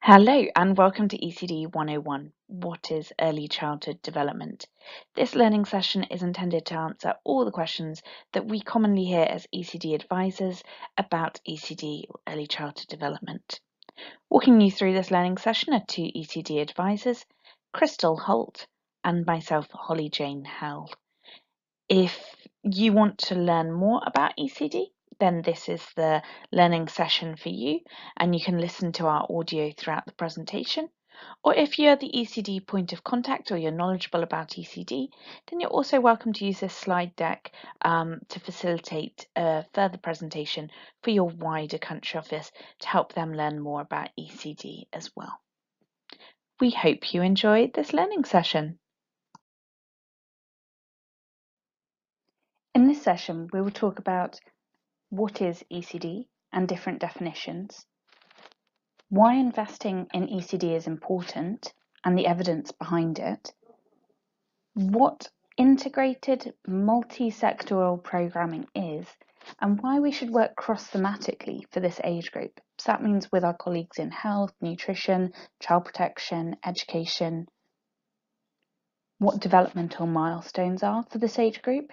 Hello and welcome to ECD 101. What is early childhood development? This learning session is intended to answer all the questions that we commonly hear as ECD advisors about ECD or early childhood development. Walking you through this learning session are two ECD advisors, Crystal Holt and myself, Holly Jane Howell. If you want to learn more about ECD, then this is the learning session for you, and you can listen to our audio throughout the presentation. Or if you're the ECD point of contact or you're knowledgeable about ECD, then you're also welcome to use this slide deck to facilitate a further presentation for your wider country office to help them learn more about ECD as well. We hope you enjoyed this learning session. In this session, we will talk about what is ECD and different definitions, why investing in ECD is important and the evidence behind it, what integrated multi-sectoral programming is, and why we should work cross-thematically for this age group. So that means with our colleagues in health, nutrition, child protection, education, what developmental milestones are for this age group.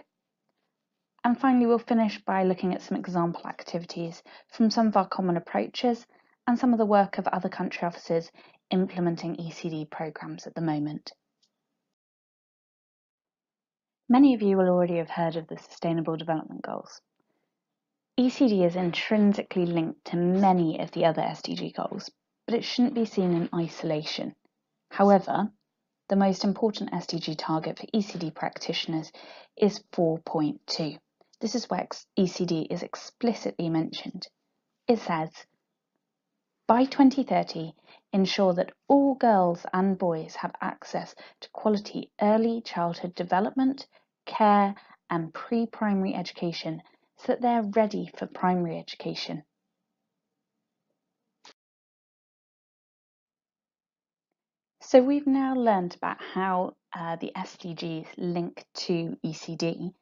And finally, we'll finish by looking at some example activities from some of our common approaches and some of the work of other country offices implementing ECD programmes at the moment. Many of you will already have heard of the Sustainable Development Goals. ECD is intrinsically linked to many of the other SDG goals, but it shouldn't be seen in isolation. However, the most important SDG target for ECD practitioners is 4.2. This is where ECD is explicitly mentioned. It says, by 2030, ensure that all girls and boys have access to quality early childhood development, care, and pre-primary education so that they're ready for primary education. So we've now learned about how the SDGs link to ECD.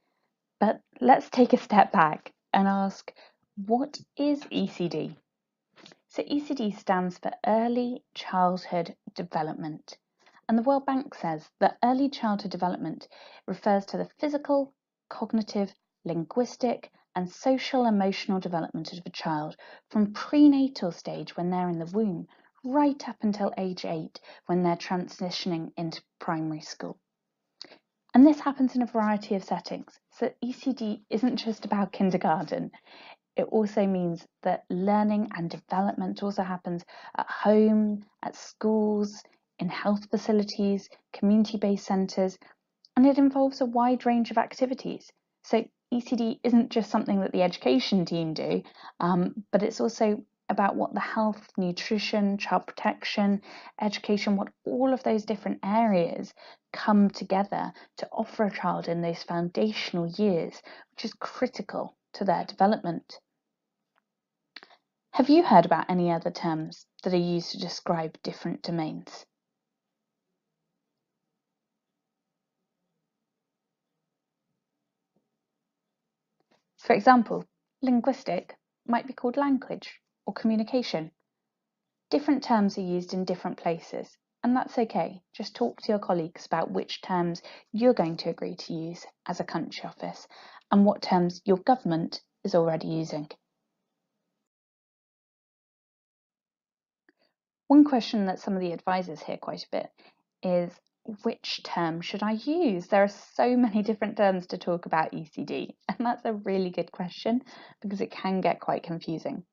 But let's take a step back and ask, what is ECD? So ECD stands for Early Childhood Development. And the World Bank says that early childhood development refers to the physical, cognitive, linguistic, and social emotional development of a child from prenatal stage when they're in the womb, right up until age 8 when they're transitioning into primary school. And this happens in a variety of settings. So ECD isn't just about kindergarten. It also means that learning and development also happens at home, at schools, in health facilities, community-based centres, and it involves a wide range of activities. So ECD isn't just something that the education team do, but it's also about what the health, nutrition, child protection, education, what all of those different areas come together to offer a child in those foundational years, which is critical to their development. Have you heard about any other terms that are used to describe different domains? For example, linguistic might be called language or communication. Different terms are used in different places, and that's okay. Just talk to your colleagues about which terms you're going to agree to use as a country office and what terms your government is already using. One question that some of the advisors hear quite a bit is, which term should I use? There are so many different terms to talk about ECD, and that's a really good question because it can get quite confusing.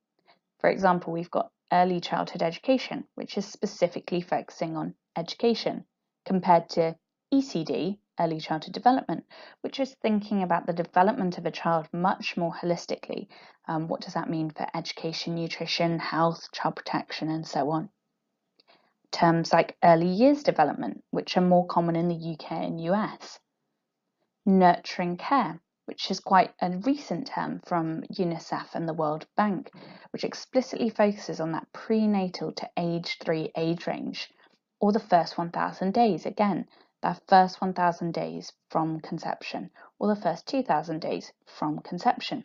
For example, we've got early childhood education, which is specifically focusing on education, compared to ECD, early childhood development, which is thinking about the development of a child much more holistically. What does that mean for education, nutrition, health, child protection, and so on? Terms like early years development, which are more common in the UK and US. Nurturing care, which is quite a recent term from UNICEF and the World Bank, which explicitly focuses on that prenatal to age 3 age range, or the first 1,000 days, again, that first 1,000 days from conception, or the first 2,000 days from conception.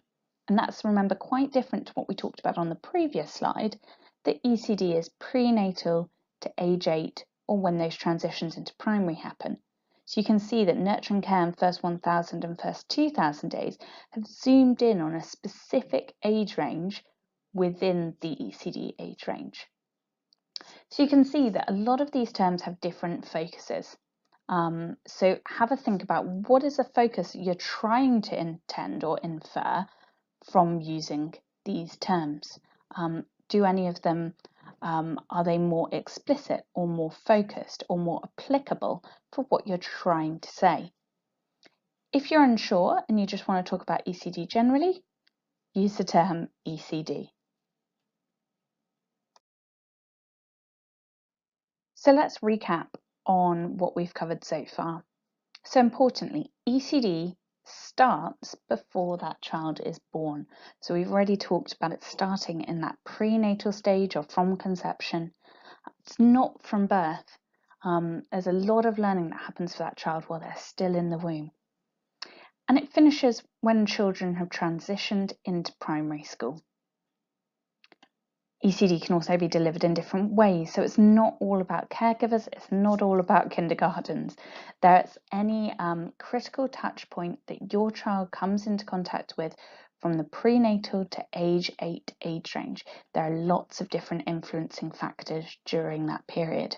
And that's, remember, quite different to what we talked about on the previous slide, that ECD is prenatal to age 8 or when those transitions into primary happen. So you can see that nurturing care in first 1000 and first 2000 days have zoomed in on a specific age range within the ECD age range. So you can see that a lot of these terms have different focuses. So have a think about what is the focus you're trying to intend or infer from using these terms. Do any of them, are they more explicit or more focused or more applicable for what you're trying to say? If you're unsure and you just want to talk about ECD generally, use the term ECD. So let's recap on what we've covered so far. So importantly, ECD starts before that child is born. So we've already talked about it starting in that prenatal stage or from conception. It's not from birth. There's a lot of learning that happens for that child while they're still in the womb. And it finishes when children have transitioned into primary school. ECD can also be delivered in different ways, so it's not all about caregivers, it's not all about kindergartens. There's any critical touch point that your child comes into contact with from the prenatal to age 8 age range. There are lots of different influencing factors during that period.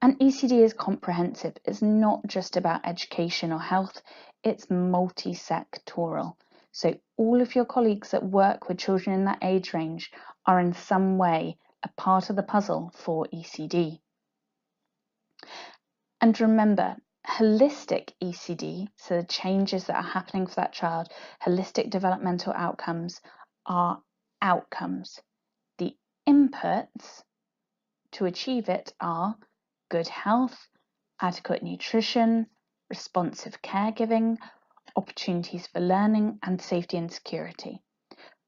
And ECD is comprehensive. It's not just about education or health, it's multi-sectoral. So all of your colleagues that work with children in that age range are in some way a part of the puzzle for ECD. And remember, holistic ECD, so the changes that are happening for that child, holistic developmental outcomes are outcomes. The inputs to achieve it are good health, adequate nutrition, responsive caregiving, opportunities for learning, and safety and security.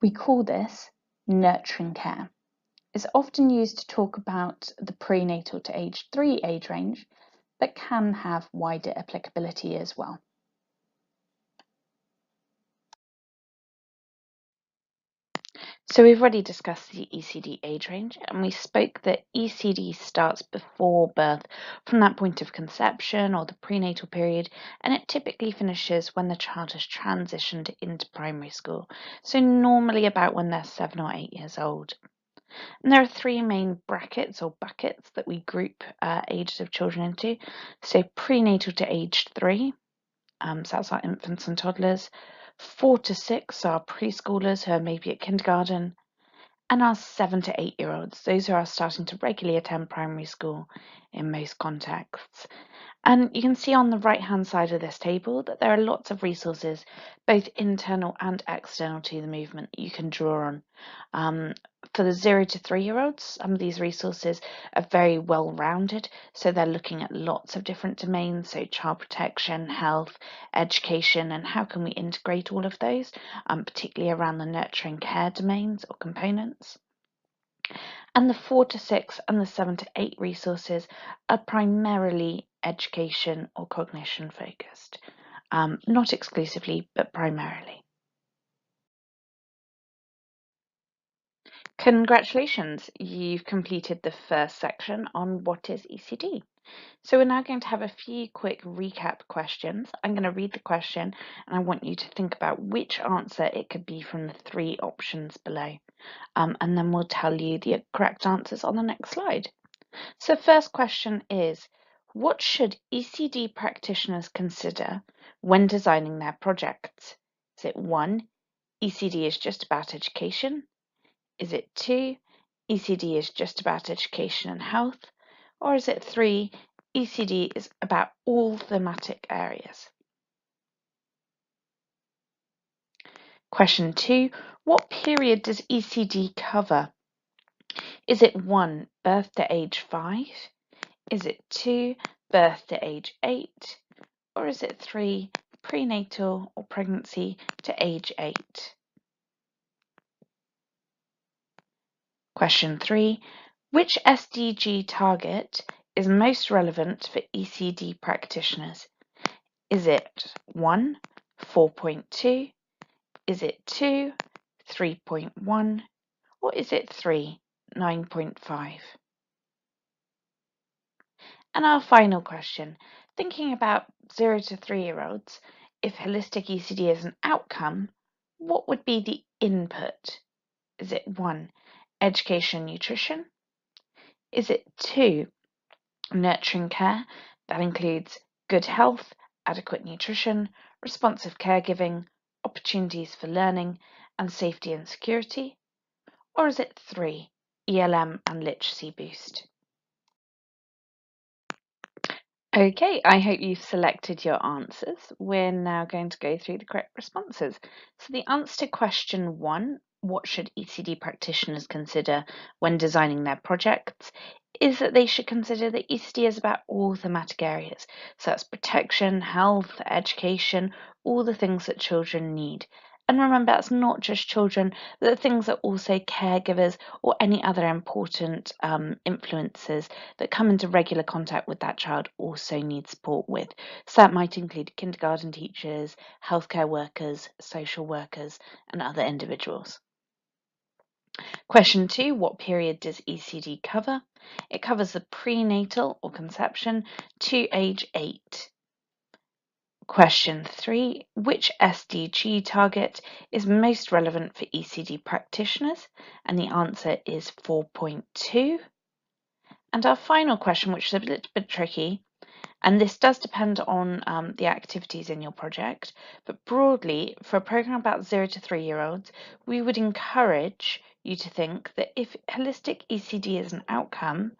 We call this nurturing care. It's often used to talk about the prenatal to age 3 age range, but can have wider applicability as well. So we've already discussed the ECD age range, and we spoke that ECD starts before birth from that point of conception or the prenatal period, and it typically finishes when the child has transitioned into primary school, so normally about when they're 7 or 8 years old. And there are 3 main brackets or buckets that we group ages of children into. So prenatal to age 3, so that's our infants and toddlers. 4 to 6 are preschoolers who are maybe at kindergarten, and our 7 to 8 year olds, those who are starting to regularly attend primary school in most contexts. And you can see on the right hand side of this table that there are lots of resources, both internal and external to the movement, that you can draw on. For the 0 to 3 year olds, some of these resources are very well rounded, so they're looking at lots of different domains, so child protection, health, education, and how can we integrate all of those, particularly around the nurturing care domains or components. And the 4 to 6 and the 7 to 8 resources are primarily education or cognition focused, not exclusively, but primarily. Congratulations, you've completed the first section on what is ECD. So we're now going to have a few quick recap questions. I'm going to read the question and I want you to think about which answer it could be from the 3 options below. And then we'll tell you the correct answers on the next slide. So first question is, what should ECD practitioners consider when designing their projects? Is it 1, ECD is just about education? Is it 2, ECD is just about education and health? Or is it 3, ECD is about all thematic areas? Question 2, what period does ECD cover? Is it 1, birth to age 5? Is it 2, birth to age 8? Or is it 3, prenatal or pregnancy to age 8? Question 3, which SDG target is most relevant for ECD practitioners? Is it 1, 4.2? Is it 2, 3.1? or is it 3, 9.5? And our final question, thinking about 0 to 3-year-olds, if holistic ECD is an outcome, what would be the input? Is it 1, education and nutrition? Is it 2, nurturing care? That includes good health, adequate nutrition, responsive caregiving, opportunities for learning, and safety and security? Or is it 3, ELM and literacy boost? Okay, I hope you've selected your answers. We're now going to go through the correct responses. So the answer to question 1, what should ECD practitioners consider when designing their projects, is that they should consider that ECD is about all thematic areas. So that's protection, health, education, all the things that children need. And remember, that's not just children, but the things that also caregivers or any other important influences that come into regular contact with that child also need support with. So that might include kindergarten teachers, healthcare workers, social workers, and other individuals. Question 2, what period does ECD cover? It covers the prenatal or conception to age 8. Question 3, which SDG target is most relevant for ECD practitioners? And the answer is 4.2. And our final question, which is a little bit tricky, and this does depend on the activities in your project, but broadly, for a program about 0 to 3-year-olds, we would encourage you to think that if holistic ECD is an outcome,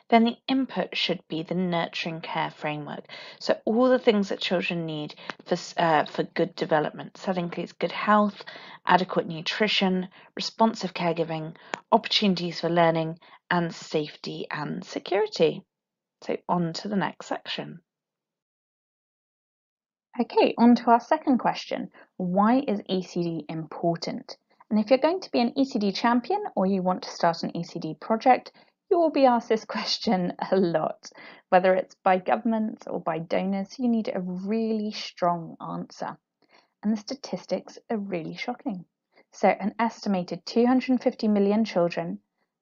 then the input should be the nurturing care framework. So all the things that children need for good development. So that includes good health, adequate nutrition, responsive caregiving, opportunities for learning, and safety and security. So on to the next section. Okay, on to our second question. Why is ECD important? And if you're going to be an ECD champion or you want to start an ECD project, you will be asked this question a lot. Whether it's by governments or by donors, you need a really strong answer. And the statistics are really shocking. So an estimated 250 million children,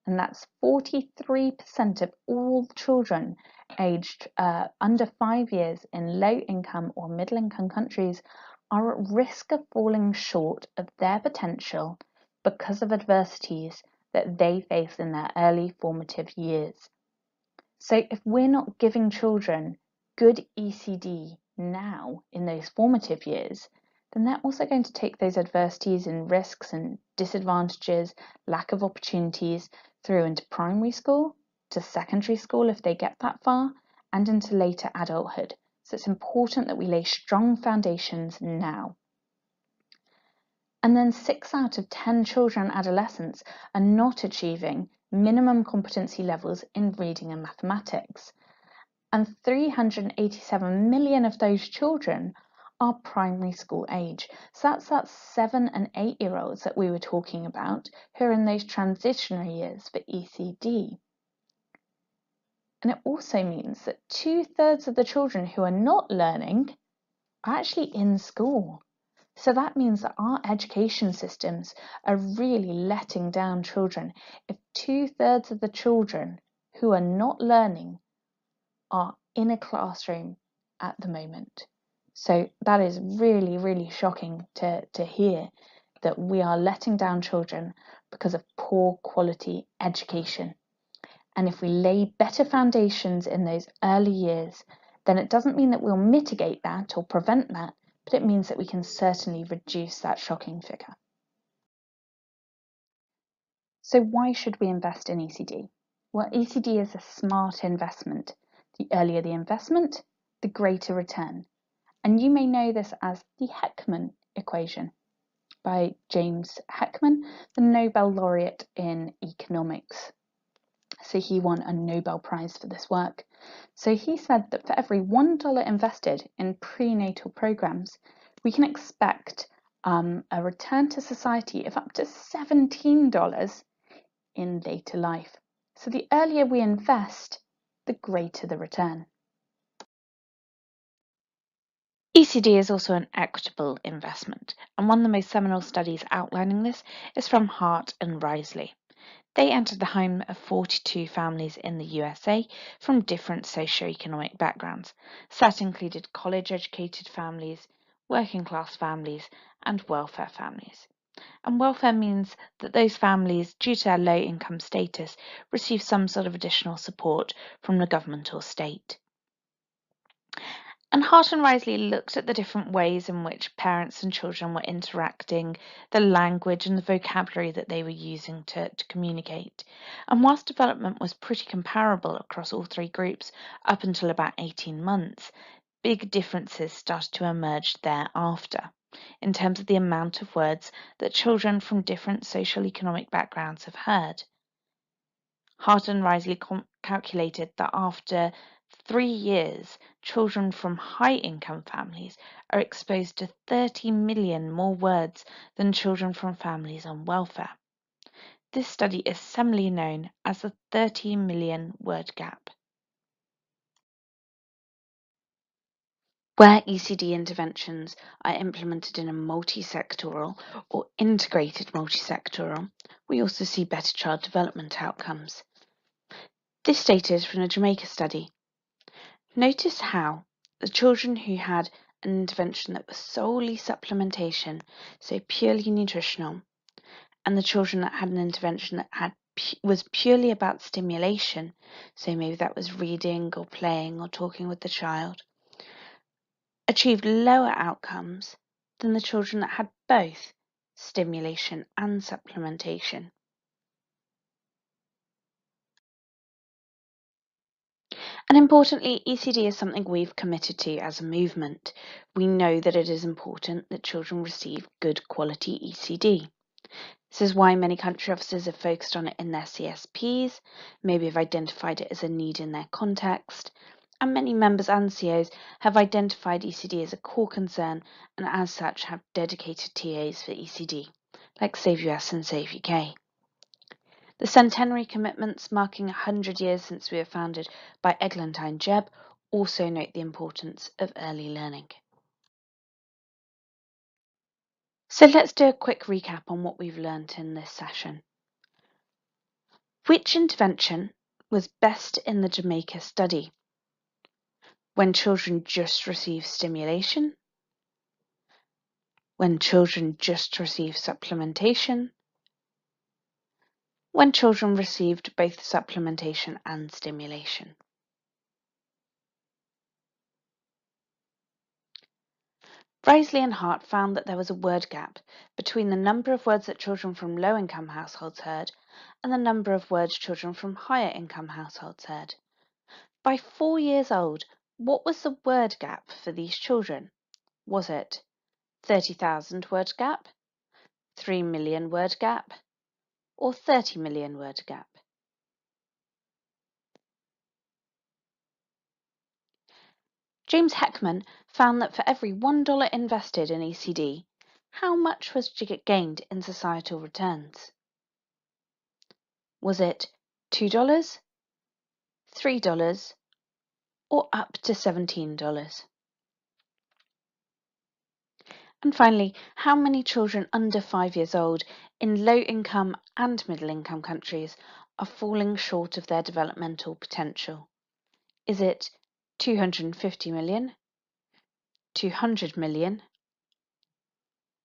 and that's 43% of all children aged under 5 years in low-income or middle-income countries, are at risk of falling short of their potential because of adversities that they face in their early formative years. So if we're not giving children good ECD now in those formative years, then they're also going to take those adversities and risks and disadvantages, lack of opportunities through into primary school, to secondary school if they get that far, and into later adulthood. So it's important that we lay strong foundations now. And then 6 out of 10 children and adolescents are not achieving minimum competency levels in reading and mathematics. And 387 million of those children are primary school age. So that's 7 and 8-year-olds that we were talking about who are in those transitionary years for ECD. And it also means that 2/3 of the children who are not learning are actually in school. So that means that our education systems are really letting down children if 2/3 of the children who are not learning are in a classroom at the moment. So that is really, really shocking to hear that we are letting down children because of poor quality education. And if we lay better foundations in those early years, then it doesn't mean that we'll mitigate that or prevent that, but it means that we can certainly reduce that shocking figure. So why should we invest in ECD? Well, ECD is a smart investment. The earlier the investment, the greater return. And you may know this as the Heckman equation by James Heckman, the Nobel laureate in economics. So he won a Nobel Prize for this work. So he said that for every $1 invested in prenatal programs, we can expect a return to society of up to $17 in later life. So the earlier we invest, the greater the return. ECD is also an equitable investment, and one of the most seminal studies outlining this is from Hart and Risley. They entered the home of 42 families in the USA from different socioeconomic backgrounds. That included college-educated families, working-class families, and welfare families. And welfare means that those families, due to their low income status, receive some sort of additional support from the government or state. And Hart and Risley looked at the different ways in which parents and children were interacting, the language and the vocabulary that they were using to communicate. And whilst development was pretty comparable across all three groups up until about 18 months, big differences started to emerge thereafter in terms of the amount of words that children from different social economic backgrounds have heard. Hart and Risley calculated that after 3 years, children from high-income families are exposed to 30 million more words than children from families on welfare. This study is similarly known as the 30 million word gap. Where ECD interventions are implemented in a multi-sectoral or integrated multi-sectoral, we also see better child development outcomes. This data is from a Jamaica study. Notice how the children who had an intervention that was solely supplementation, so purely nutritional, and the children that had an intervention that was purely about stimulation, so maybe that was reading or playing or talking with the child, achieved lower outcomes than the children that had both stimulation and supplementation. And importantly, ECD is something we've committed to as a movement. We know that it is important that children receive good quality ECD. This is why many country officers have focused on it in their CSPs, maybe have identified it as a need in their context, and many members and CEOs have identified ECD as a core concern and as such have dedicated TAs for ECD, like Save US and Save UK. The centenary commitments marking 100 years since we were founded by Eglantine Jebb also note the importance of early learning. So let's do a quick recap on what we've learnt in this session. Which intervention was best in the Jamaica study? When children just receive stimulation? When children just receive supplementation? When children received both supplementation and stimulation? Risley and Hart found that there was a word gap between the number of words that children from low-income households heard and the number of words children from higher-income households heard. By 4 years old, what was the word gap for these children? Was it 30,000 word gap, 3 million word gap, or 30 million word gap? James Heckman found that for every $1 invested in ECD, how much was gained in societal returns? Was it $2, $3, or up to $17? And finally, how many children under 5 years old in low-income and middle-income countries are falling short of their developmental potential? Is it 250 million, 200 million,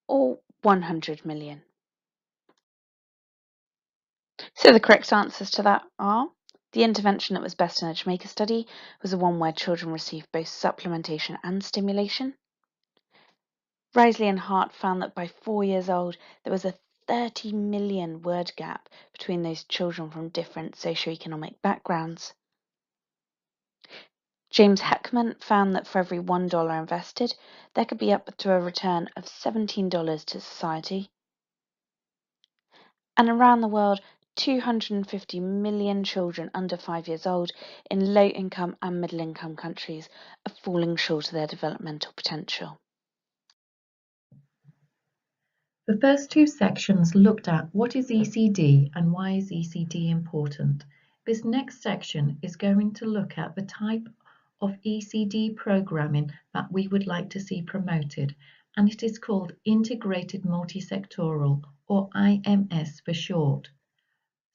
or 100 million? So the correct answers to that are the intervention that was best in a Jamaica study was the one where children received both supplementation and stimulation. Risley and Hart found that by 4 years old, there was a 30 million word gap between those children from different socioeconomic backgrounds. James Heckman found that for every $1 invested, there could be up to a return of $17 to society. And around the world, 250 million children under 5 years old in low-income and middle-income countries are falling short of their developmental potential. The first two sections looked at what is ECD and why is ECD important. This next section is going to look at the type of ECD programming that we would like to see promoted, and it is called Integrated Multisectoral, or IMS for short.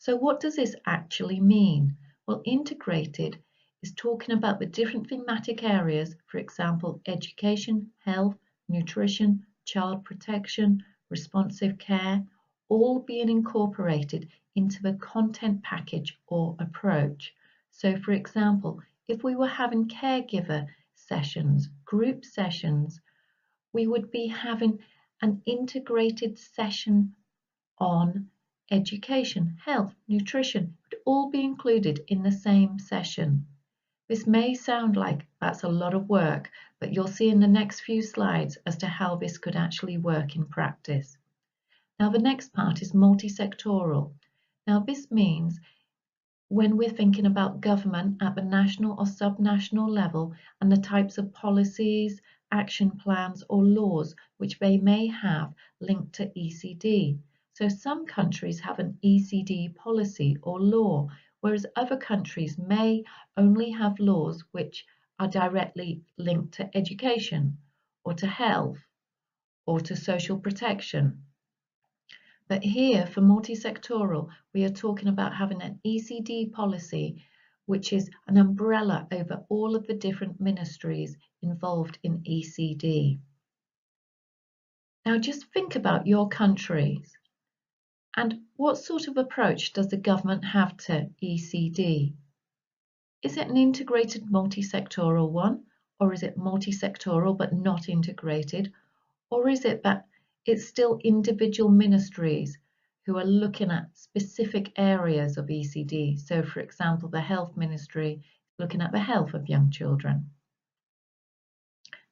So what does this actually mean? Well, integrated is talking about the different thematic areas, for example, education, health, nutrition, child protection, responsive care, all being incorporated into the content package or approach. So for example, if we were having caregiver sessions, group sessions, we would be having an integrated session on education, health, nutrition would all be included in the same session. This may sound like that's a lot of work, but you'll see in the next few slides as to how this could actually work in practice. Now the next part is multi-sectoral. Now this means when we're thinking about government at the national or subnational level and the types of policies, action plans or laws which they may have linked to ECD. So some countries have an ECD policy or law, whereas other countries may only have laws which are directly linked to education or to health or to social protection. But here for multi-sectoral, we are talking about having an ECD policy, which is an umbrella over all of the different ministries involved in ECD. Now just think about your countries and what sort of approach does the government have to ECD? Is it an integrated multi-sectoral one, or is it multi-sectoral but not integrated, or is it that it's still individual ministries who are looking at specific areas of ECD? So for example, the health ministry is looking at the health of young children.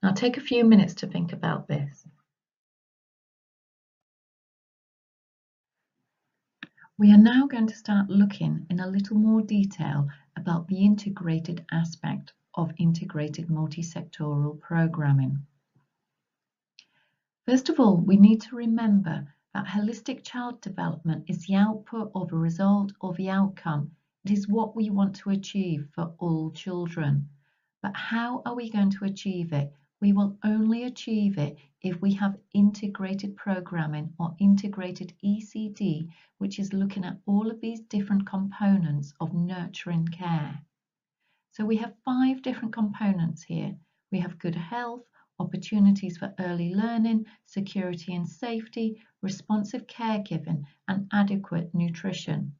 Now take a few minutes to think about this. We are now going to start looking in a little more detail about the integrated aspect of integrated multi-sectoral programming. First of all, we need to remember that holistic child development is the output of a result or the outcome. It is what we want to achieve for all children. But how are we going to achieve it? We will only achieve it if we have integrated programming or integrated ECD, which is looking at all of these different components of nurturing care. So we have 5 different components here. We have good health, opportunities for early learning, security and safety, responsive caregiving, and adequate nutrition.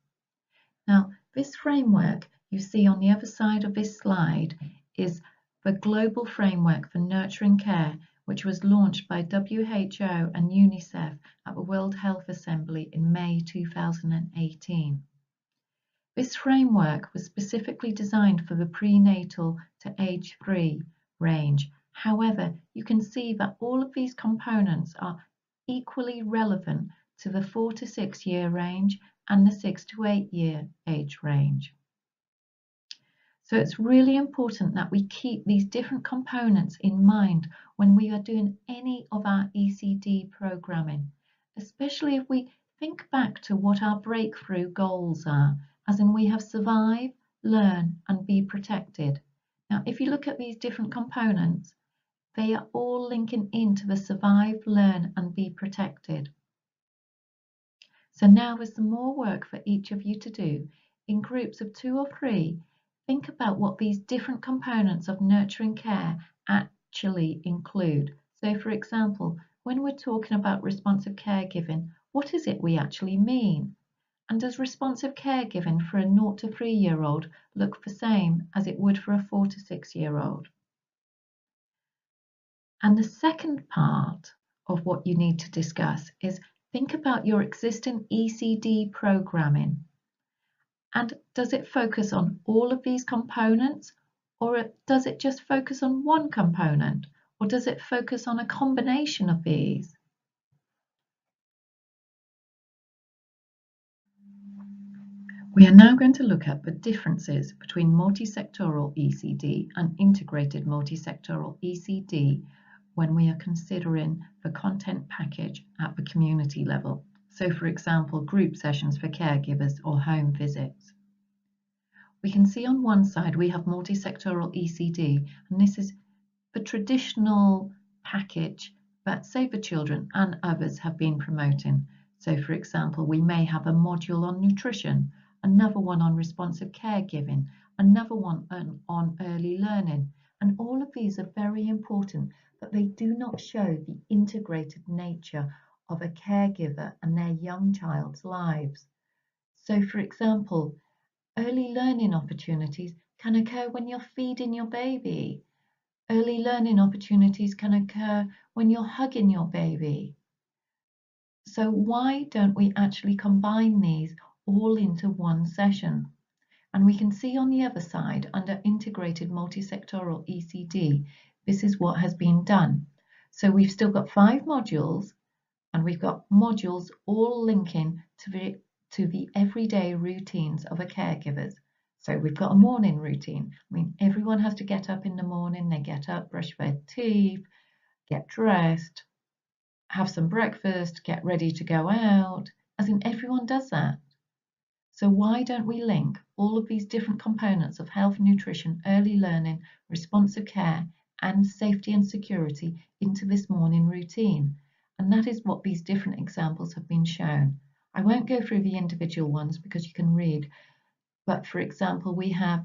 Now, this framework you see on the other side of this slide is the Global Framework for Nurturing Care, which was launched by WHO and UNICEF at the World Health Assembly in May 2018. This framework was specifically designed for the prenatal to age 3 range. However, you can see that all of these components are equally relevant to the 4 to 6 year range and the 6 to 8 year age range. So it's really important that we keep these different components in mind when we are doing any of our ECD programming, especially if we think back to what our breakthrough goals are, as in we have survive, learn and be protected. Now, if you look at these different components, they are all linking into the survive, learn and be protected. So now there's some more work for each of you to do. In groups of 2 or 3, think about what these different components of nurturing care actually include. So for example, when we're talking about responsive caregiving, what is it we actually mean? And does responsive caregiving for a 0 to 3 year old look the same as it would for a 4 to 6 year old? And the second part of what you need to discuss is think about your existing ECD programming. And does it focus on all of these components, or does it just focus on one component, or does it focus on a combination of these? We are now going to look at the differences between multi-sectoral ECD and integrated multi-sectoral ECD when we are considering the content package at the community level. So for example, group sessions for caregivers or home visits. We can see on one side we have multi-sectoral ECD, and this is the traditional package that Save the Children and others have been promoting. So for example, we may have a module on nutrition, another one on responsive caregiving, another one on early learning. And all of these are very important, but they do not show the integrated nature of a caregiver and their young child's lives. So, for example, early learning opportunities can occur when you're feeding your baby. Early learning opportunities can occur when you're hugging your baby. So why don't we actually combine these all into one session? And we can see on the other side, under Integrated Multisectoral ECD, this is what has been done. So we've still got 5 modules, and we've got modules all linking to the everyday routines of a caregiver's. So we've got a morning routine. I mean, everyone has to get up in the morning, they get up, brush their teeth, get dressed, have some breakfast, get ready to go out, as in everyone does that. So why don't we link all of these different components of health, nutrition, early learning, responsive care, and safety and security into this morning routine? And that is what these different examples have been shown. I won't go through the individual ones because you can read, but for example, we have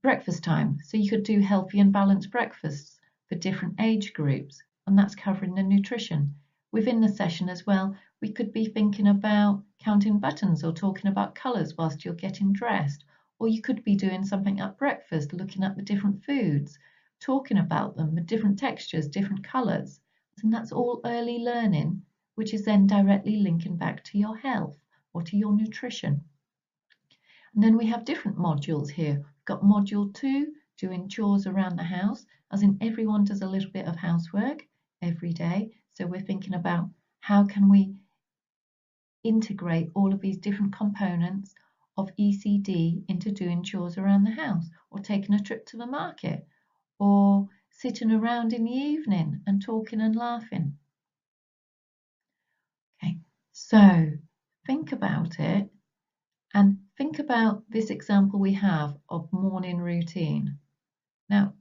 breakfast time. So you could do healthy and balanced breakfasts for different age groups, and that's covering the nutrition. Within the session as well, we could be thinking about counting buttons or talking about colours whilst you're getting dressed. Or you could be doing something at breakfast, looking at the different foods, talking about them, the different textures, different colours. And that's all early learning, which is then directly linking back to your health or to your nutrition. And then we have different modules here. We've got module 2, doing chores around the house, as in everyone does a little bit of housework every day. So we're thinking about how can we integrate all of these different components of ECD into doing chores around the house, or taking a trip to the market, or sitting around in the evening and talking and laughing. Okay, so think about it. And think about this example we have of morning routine. Now,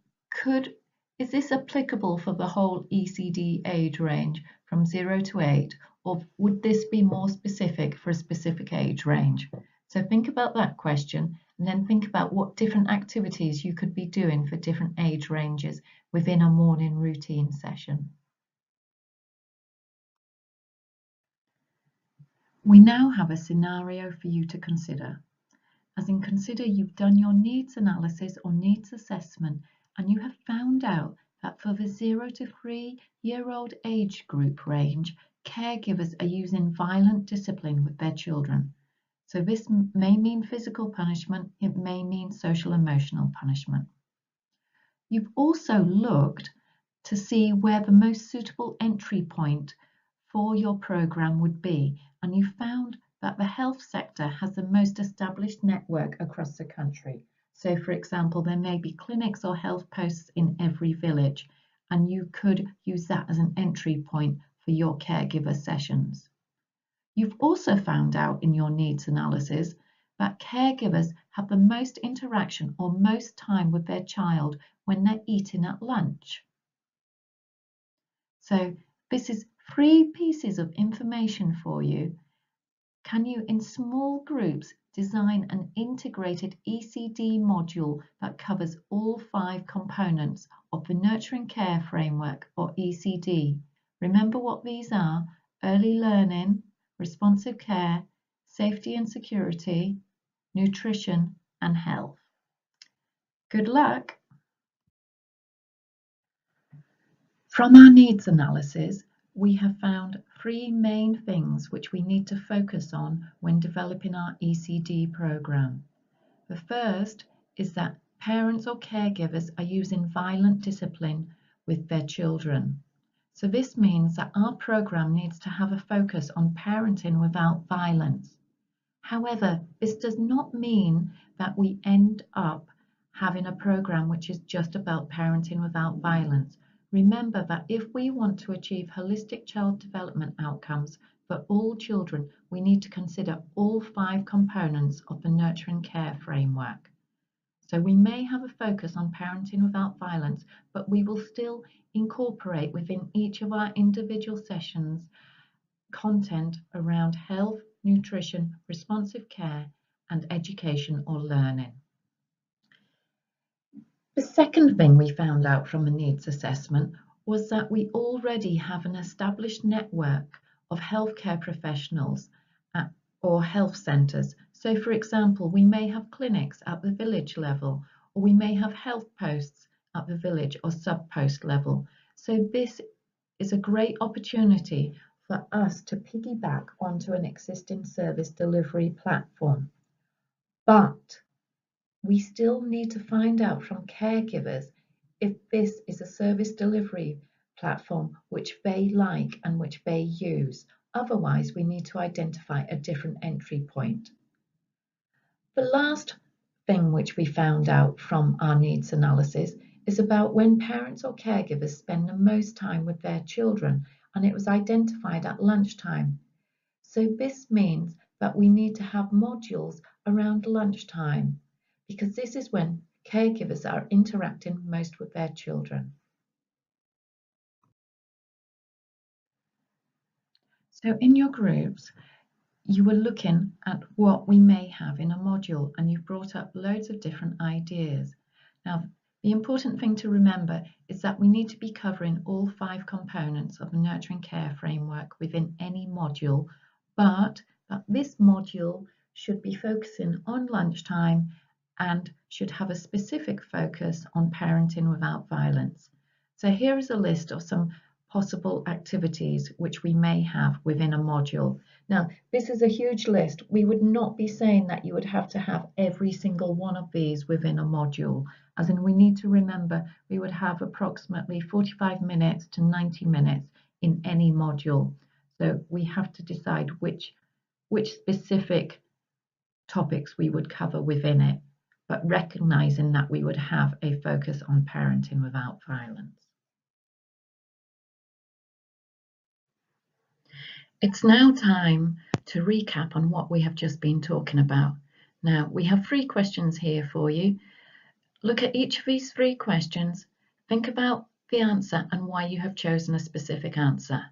is this applicable for the whole ECD age range from 0 to 8, or would this be more specific for a specific age range? So think about that question, and then think about what different activities you could be doing for different age ranges within a morning routine session. We now have a scenario for you to consider. As in, consider you've done your needs analysis or needs assessment, and you have found out that for the 0 to 3-year-old age group range, caregivers are using violent discipline with their children. So this may mean physical punishment, it may mean social emotional punishment. You've also looked to see where the most suitable entry point for your program would be, and you found that the health sector has the most established network across the country. So for example, there may be clinics or health posts in every village, and you could use that as an entry point for your caregiver sessions. You've also found out in your needs analysis that caregivers have the most interaction or most time with their child when they're eating at lunch. So this is 3 pieces of information for you. Can you, in small groups, design an integrated ECD module that covers all 5 components of the Nurturing Care Framework, or ECD? Remember what these are: early learning, responsive care, safety and security, nutrition, and health. Good luck! From our needs analysis, we have found 3 main things which we need to focus on when developing our ECD program. The first is that parents or caregivers are using violent discipline with their children. So this means that our program needs to have a focus on parenting without violence. However, this does not mean that we end up having a program which is just about parenting without violence. Remember that if we want to achieve holistic child development outcomes for all children, we need to consider all 5 components of the Nurturing Care Framework. So we may have a focus on parenting without violence, but we will still incorporate within each of our individual sessions content around health, nutrition, responsive care, and education or learning. The second thing we found out from the needs assessment was that we already have an established network of healthcare professionals or health centres. So for example, we may have clinics at the village level, or we may have health posts at the village or sub-post level. So this is a great opportunity for us to piggyback onto an existing service delivery platform. But we still need to find out from caregivers if this is a service delivery platform which they like and which they use. Otherwise, we need to identify a different entry point. The last thing which we found out from our needs analysis is about when parents or caregivers spend the most time with their children, and it was identified at lunchtime. So this means that we need to have modules around lunchtime, because this is when caregivers are interacting most with their children. So in your groups, you were looking at what we may have in a module, and you've brought up loads of different ideas. Now, the important thing to remember is that we need to be covering all 5 components of the nurturing care framework within any module, but that this module should be focusing on lunchtime and should have a specific focus on parenting without violence. So here is a list of some possible activities which we may have within a module. Now, this is a huge list. We would not be saying that you would have to have every single one of these within a module, as in we need to remember we would have approximately 45 minutes to 90 minutes in any module. So we have to decide which specific topics we would cover within it, but recognizing that we would have a focus on parenting without violence. It's now time to recap on what we have just been talking about. Now, we have 3 questions here for you. Look at each of these 3 questions, think about the answer and why you have chosen a specific answer.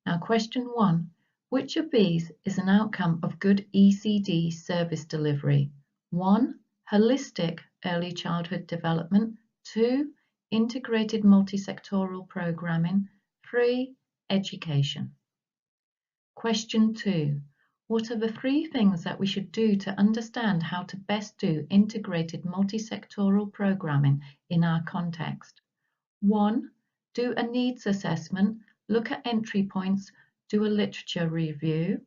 Now, question 1, which of these is an outcome of good ECD service delivery? 1, holistic early childhood development. 2, integrated multi-sectoral programming. 3, education. Question 2. What are the 3 things that we should do to understand how to best do integrated multi-sectoral programming in our context? 1. Do a needs assessment, look at entry points, do a literature review.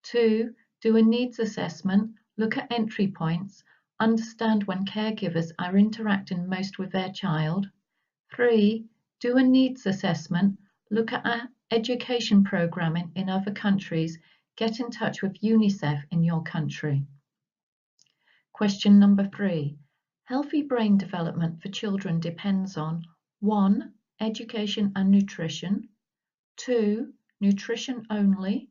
2. Do a needs assessment, look at entry points, understand when caregivers are interacting most with their child. 3. Do a needs assessment, look at education programming in other countries, get in touch with UNICEF in your country. Question number 3. Healthy brain development for children depends on 1. Education and nutrition. 2. Nutrition only.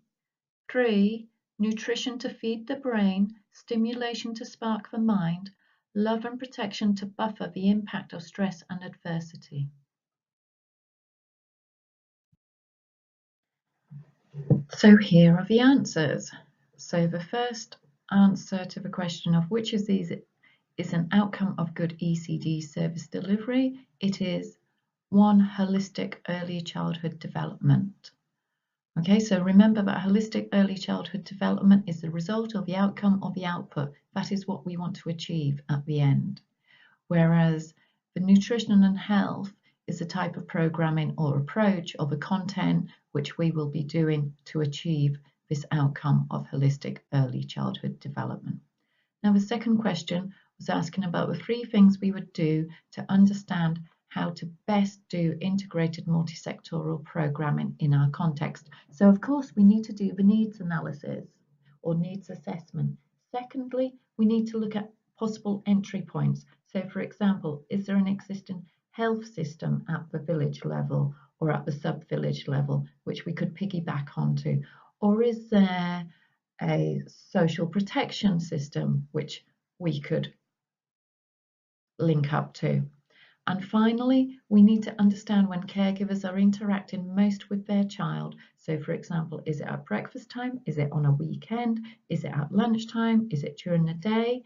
3. Nutrition to feed the brain, stimulation to spark the mind, love and protection to buffer the impact of stress and adversity. So here are the answers. So the first answer to the question of which of these is an outcome of good ECD service delivery, it is 1, holistic early childhood development. Okay, so remember that holistic early childhood development is the result of the outcome of the output. That is what we want to achieve at the end. Whereas the nutrition and health is a type of programming or approach or the content which we will be doing to achieve this outcome of holistic early childhood development. Now, the second question was asking about the 3 things we would do to understand how to best do integrated multi-sectoral programming in our context. So, of course, we need to do the needs analysis or needs assessment. Secondly, we need to look at possible entry points. So, for example, is there an existing health system at the village level or at the sub-village level which we could piggyback onto? Or is there a social protection system which we could link up to? And finally, we need to understand when caregivers are interacting most with their child. So for example, is it at breakfast time? Is it on a weekend? Is it at lunchtime? Is it during the day?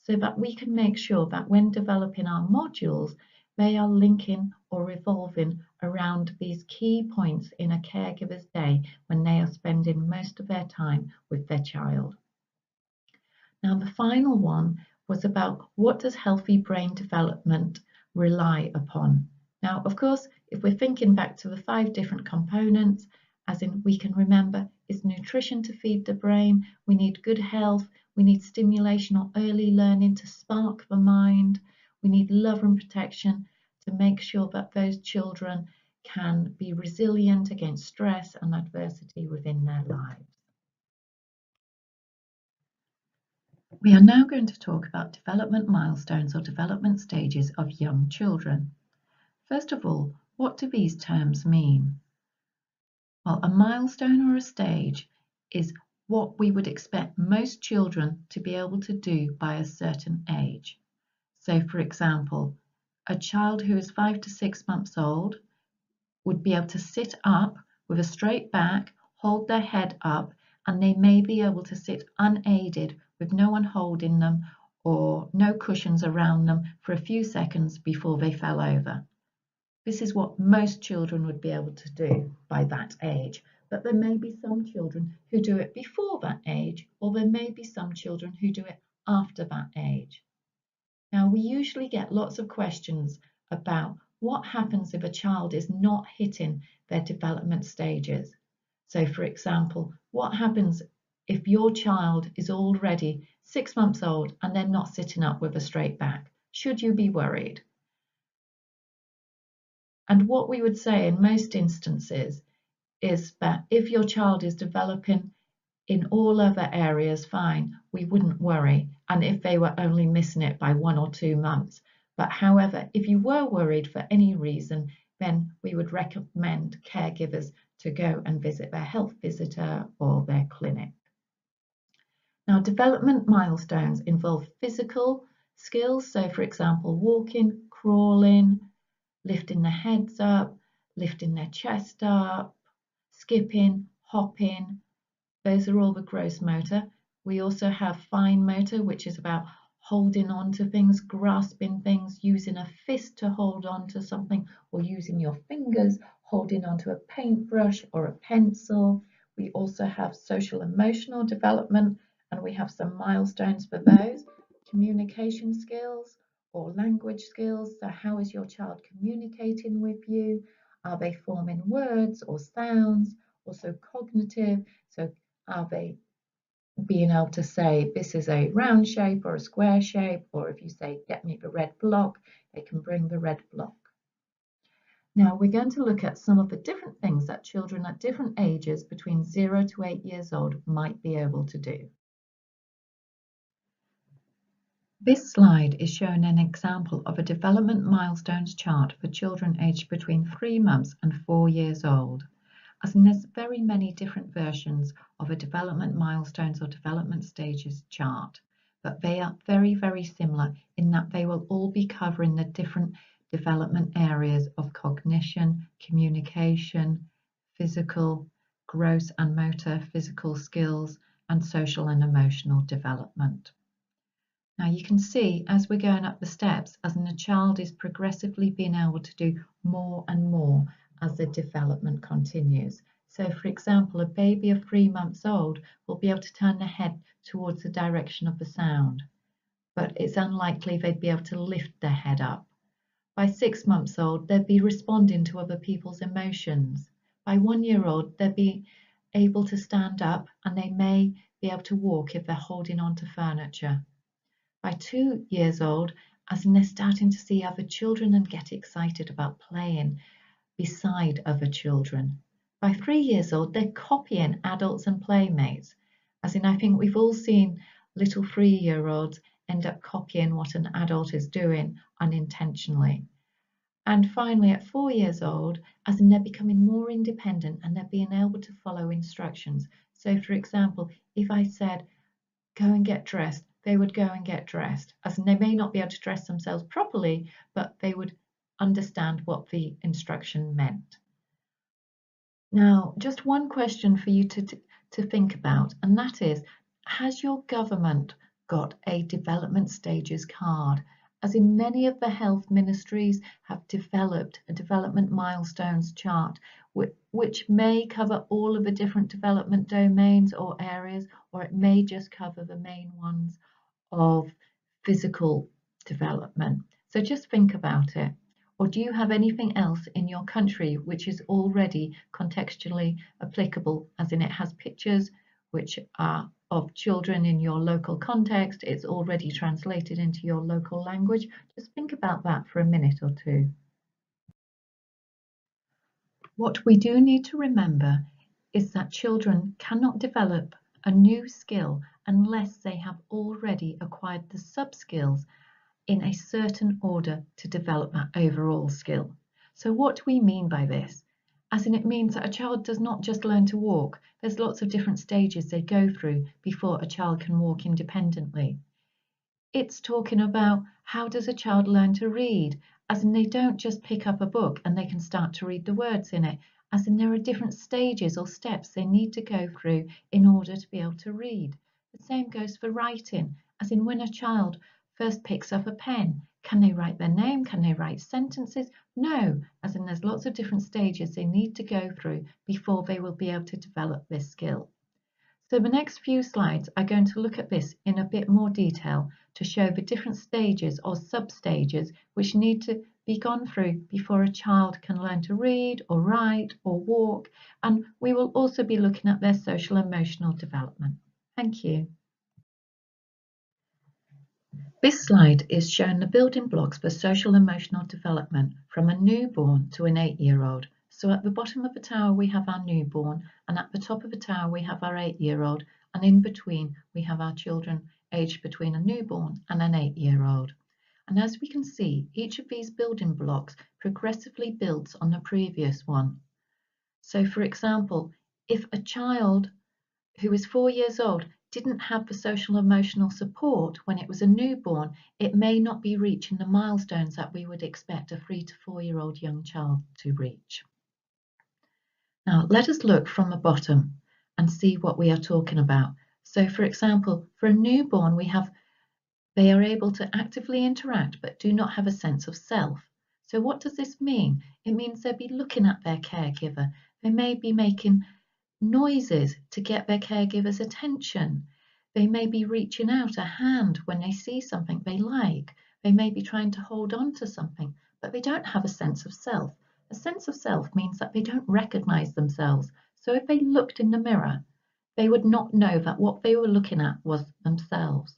So that we can make sure that when developing our modules, they are linking or revolving around these key points in a caregiver's day when they are spending most of their time with their child. Now, the final one was about what does healthy brain development rely upon? Now, of course, if we're thinking back to the 5 different components, as in we can remember, it's nutrition to feed the brain, we need good health, we need stimulation or early learning to spark the mind, we need love and protection to make sure that those children can be resilient against stress and adversity within their lives. We are now going to talk about development milestones or development stages of young children. First of all, what do these terms mean? Well, a milestone or a stage is what we would expect most children to be able to do by a certain age. So, for example, a child who is 5 to 6 months old would be able to sit up with a straight back, hold their head up, and they may be able to sit unaided with no one holding them or no cushions around them for a few seconds before they fell over. This is what most children would be able to do by that age, but there may be some children who do it before that age, or there may be some children who do it after that age. Now, we usually get lots of questions about what happens if a child is not hitting their development stages. So, for example, what happens if your child is already 6 months old and they're not sitting up with a straight back? Should you be worried? And what we would say in most instances is that if your child is developing in all other areas, fine, we wouldn't worry. And if they were only missing it by 1 or 2 months. But however, if you were worried for any reason, then we would recommend caregivers to go and visit their health visitor or their clinic. Now, development milestones involve physical skills. So for example, walking, crawling, lifting their heads up, lifting their chest up, skipping, hopping. Those are all the gross motor. We also have fine motor, which is about holding on to things, grasping things, using a fist to hold on to something, or using your fingers, holding onto a paintbrush or a pencil. We also have social emotional development, and we have some milestones for those. Communication skills or language skills. So how is your child communicating with you? Are they forming words or sounds? Also cognitive. So are they being able to say this is a round shape or a square shape, or if you say get me the red block, they can bring the red block. Now we're going to look at some of the different things that children at different ages between 0 to 8 years old might be able to do. This slide is showing an example of a development milestones chart for children aged between 3 months and 4 years old. As in there's very many different versions of a development milestones or development stages chart, but they are very, very similar in that they will all be covering the different development areas of cognition, communication, physical, gross and motor physical skills, and social and emotional development. Now you can see as we're going up the steps, as the child is progressively being able to do more and more as the development continues. So for example, a baby of 3 months old will be able to turn their head towards the direction of the sound, but it's unlikely they'd be able to lift their head up. By 6 months old, they'd be responding to other people's emotions. By 1 year old, they'd be able to stand up and they may be able to walk if they're holding on to furniture. By 2 years old, as in they're starting to see other children and get excited about playing beside other children. By 3 years old, they're copying adults and playmates. As in, I think we've all seen little 3-year-olds end up copying what an adult is doing unintentionally. And finally, at 4 years old, as in they're becoming more independent and they're being able to follow instructions. So for example, if I said, go and get dressed, they would go and get dressed. As in they may not be able to dress themselves properly, but they would understand what the instruction meant. Now, just one question for you to think about, and that is, has your government got a development stages card? As in many of the health ministries have developed a development milestones chart, which may cover all of the different development domains or areas, or it may just cover the main ones of physical development. So just think about it. Or do you have anything else in your country which is already contextually applicable, as in it has pictures which are of children in your local context, it's already translated into your local language? Just think about that for a minute or two. What we do need to remember is that children cannot develop a new skill unless they have already acquired the sub-skills in a certain order to develop that overall skill. So what do we mean by this? As in, it means that a child does not just learn to walk. There's lots of different stages they go through before a child can walk independently. It's talking about, how does a child learn to read? As in, they don't just pick up a book and they can start to read the words in it. As in, there are different stages or steps they need to go through in order to be able to read. The same goes for writing. As in, when a child first picks up a pen, can they write their name? Can they write sentences? No, as in there's lots of different stages they need to go through before they will be able to develop this skill. So the next few slides are going to look at this in a bit more detail to show the different stages or sub-stages which need to be gone through before a child can learn to read or write or walk, and we will also be looking at their social emotional development. Thank you. This slide is showing the building blocks for social emotional development from a newborn to an 8-year-old. So at the bottom of the tower we have our newborn, and at the top of the tower we have our 8-year-old, and in between we have our children aged between a newborn and an 8-year-old. And as we can see, each of these building blocks progressively builds on the previous one. So for example, if a child who is 4 years old didn't have the social emotional support when it was a newborn, it may not be reaching the milestones that we would expect a 3 to 4-year-old young child to reach. Now let us look from the bottom and see what we are talking about. So for example, for a newborn they are able to actively interact but do not have a sense of self. So what does this mean? It means they'll be looking at their caregiver. They may be making noises to get their caregiver's attention. They may be reaching out a hand when they see something they like. They may be trying to hold on to something, but they don't have a sense of self. A sense of self means that they don't recognize themselves. So if they looked in the mirror, they would not know that what they were looking at was themselves.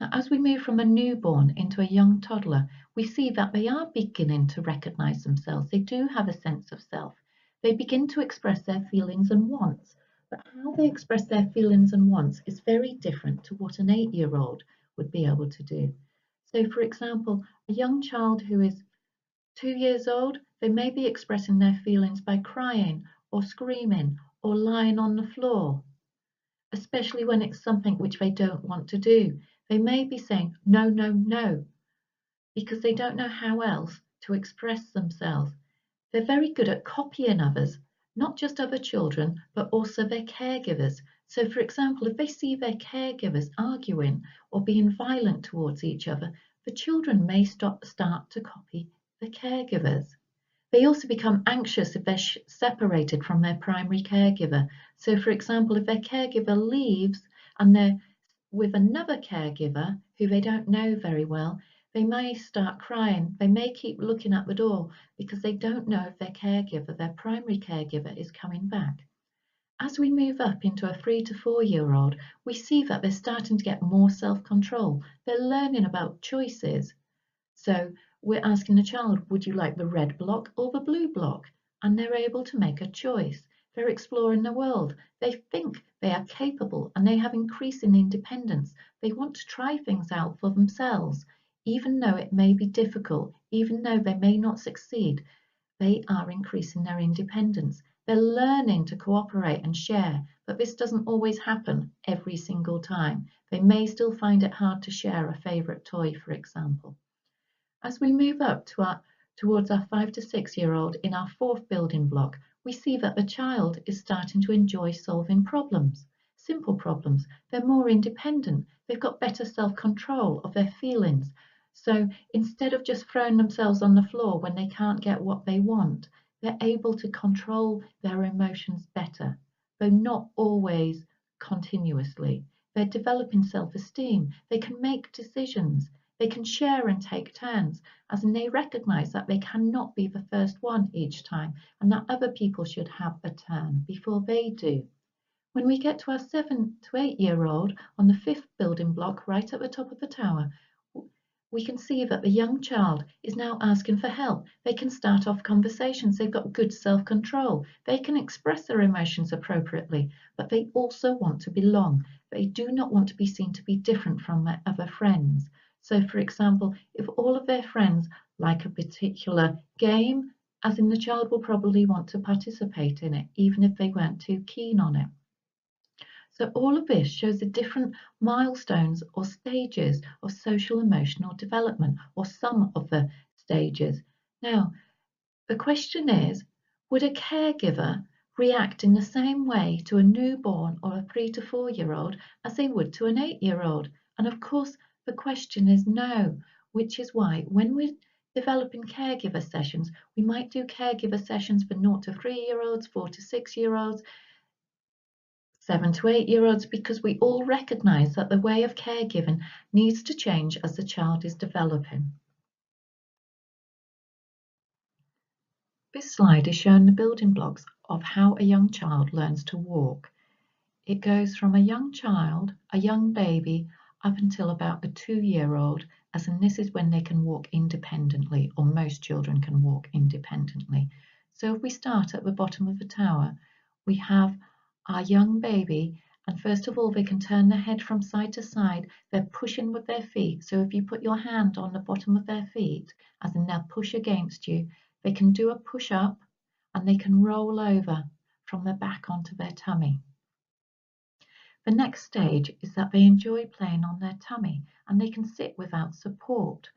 Now, as we move from a newborn into a young toddler, we see that they are beginning to recognize themselves. They do have a sense of self. They begin to express their feelings and wants, but how they express their feelings and wants is very different to what an 8-year-old would be able to do. So for example, a young child who is 2 years old, they may be expressing their feelings by crying or screaming or lying on the floor, especially when it's something which they don't want to do. They may be saying no, no, no, because they don't know how else to express themselves. They're very good at copying others, not just other children, but also their caregivers. So for example, if they see their caregivers arguing or being violent towards each other, the children may start to copy the caregivers. They also become anxious if they're separated from their primary caregiver. So for example, if their caregiver leaves and they're with another caregiver who they don't know very well, they may start crying. They may keep looking at the door because they don't know if their caregiver, their primary caregiver, is coming back. As we move up into a 3 to 4-year-old, we see that they're starting to get more self-control. They're learning about choices. So we're asking the child, would you like the red block or the blue block? And they're able to make a choice. They're exploring the world. They think they are capable and they have increasing independence. They want to try things out for themselves. Even though it may be difficult, even though they may not succeed, they are increasing their independence. They're learning to cooperate and share, but this doesn't always happen every single time. They may still find it hard to share a favourite toy, for example. As we move up to our towards our 5 to 6-year-old in our fourth building block, we see that the child is starting to enjoy solving problems, simple problems. They're more independent. They've got better self-control of their feelings. So instead of just throwing themselves on the floor when they can't get what they want, they're able to control their emotions better, though not always continuously. They're developing self-esteem. They can make decisions. They can share and take turns, as in they recognise that they cannot be the first one each time and that other people should have a turn before they do. When we get to our 7 to 8-year-old on the fifth building block right at the top of the tower, we can see that the young child is now asking for help. They can start off conversations. They've got good self-control. They can express their emotions appropriately, but they also want to belong. They do not want to be seen to be different from their other friends. So, for example, if all of their friends like a particular game, as in the child will probably want to participate in it, even if they weren't too keen on it. So all of this shows the different milestones or stages of social emotional development, or some of the stages. Now, the question is, would a caregiver react in the same way to a newborn or a 3 to 4-year-old as they would to an 8-year-old? And of course, the question is no, which is why when we're developing caregiver sessions, we might do caregiver sessions for 0 to 3-year-olds, 4 to 6-year-olds, 7 to 8-year-olds, because we all recognise that the way of caregiving needs to change as the child is developing. This slide is showing the building blocks of how a young child learns to walk. It goes from a young child, a young baby, up until about a 2-year-old, as in this is when they can walk independently, or most children can walk independently. So if we start at the bottom of the tower, we have our young baby, and first of all they can turn their head from side to side. They're pushing with their feet, so if you put your hand on the bottom of their feet, as in they'll push against you, they can do a push up and they can roll over from their back onto their tummy. The next stage is that they enjoy playing on their tummy and they can sit without support.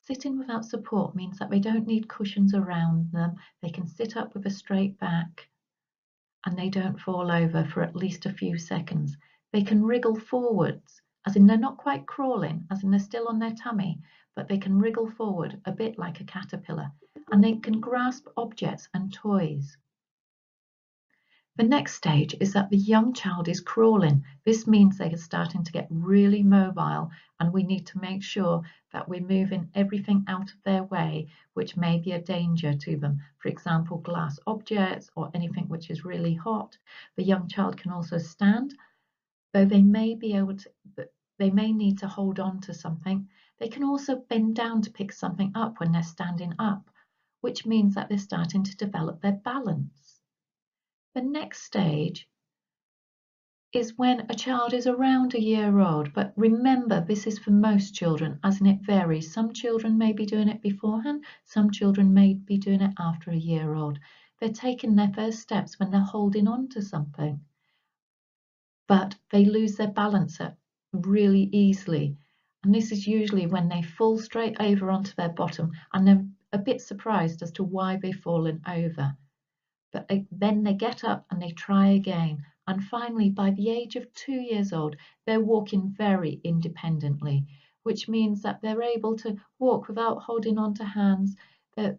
Sitting without support means that they don't need cushions around them. They can sit up with a straight back and they don't fall over for at least a few seconds. They can wriggle forwards, as in they're not quite crawling, as in they're still on their tummy, but they can wriggle forward a bit like a caterpillar, and they can grasp objects and toys. The next stage is that the young child is crawling. This means they are starting to get really mobile, and we need to make sure that we're moving everything out of their way which may be a danger to them. For example, glass objects or anything which is really hot. The young child can also stand, though they may need to hold on to something. They can also bend down to pick something up when they're standing up, which means that they're starting to develop their balance. The next stage is when a child is around a year old, but remember this is for most children, as in it varies. Some children may be doing it beforehand, some children may be doing it after a year old. They're taking their first steps when they're holding on to something, but they lose their balance really easily. And this is usually when they fall straight over onto their bottom and they're a bit surprised as to why they've fallen over. But then they get up and they try again. And finally, by the age of 2 years old, they're walking very independently, which means that they're able to walk without holding on to hands. They're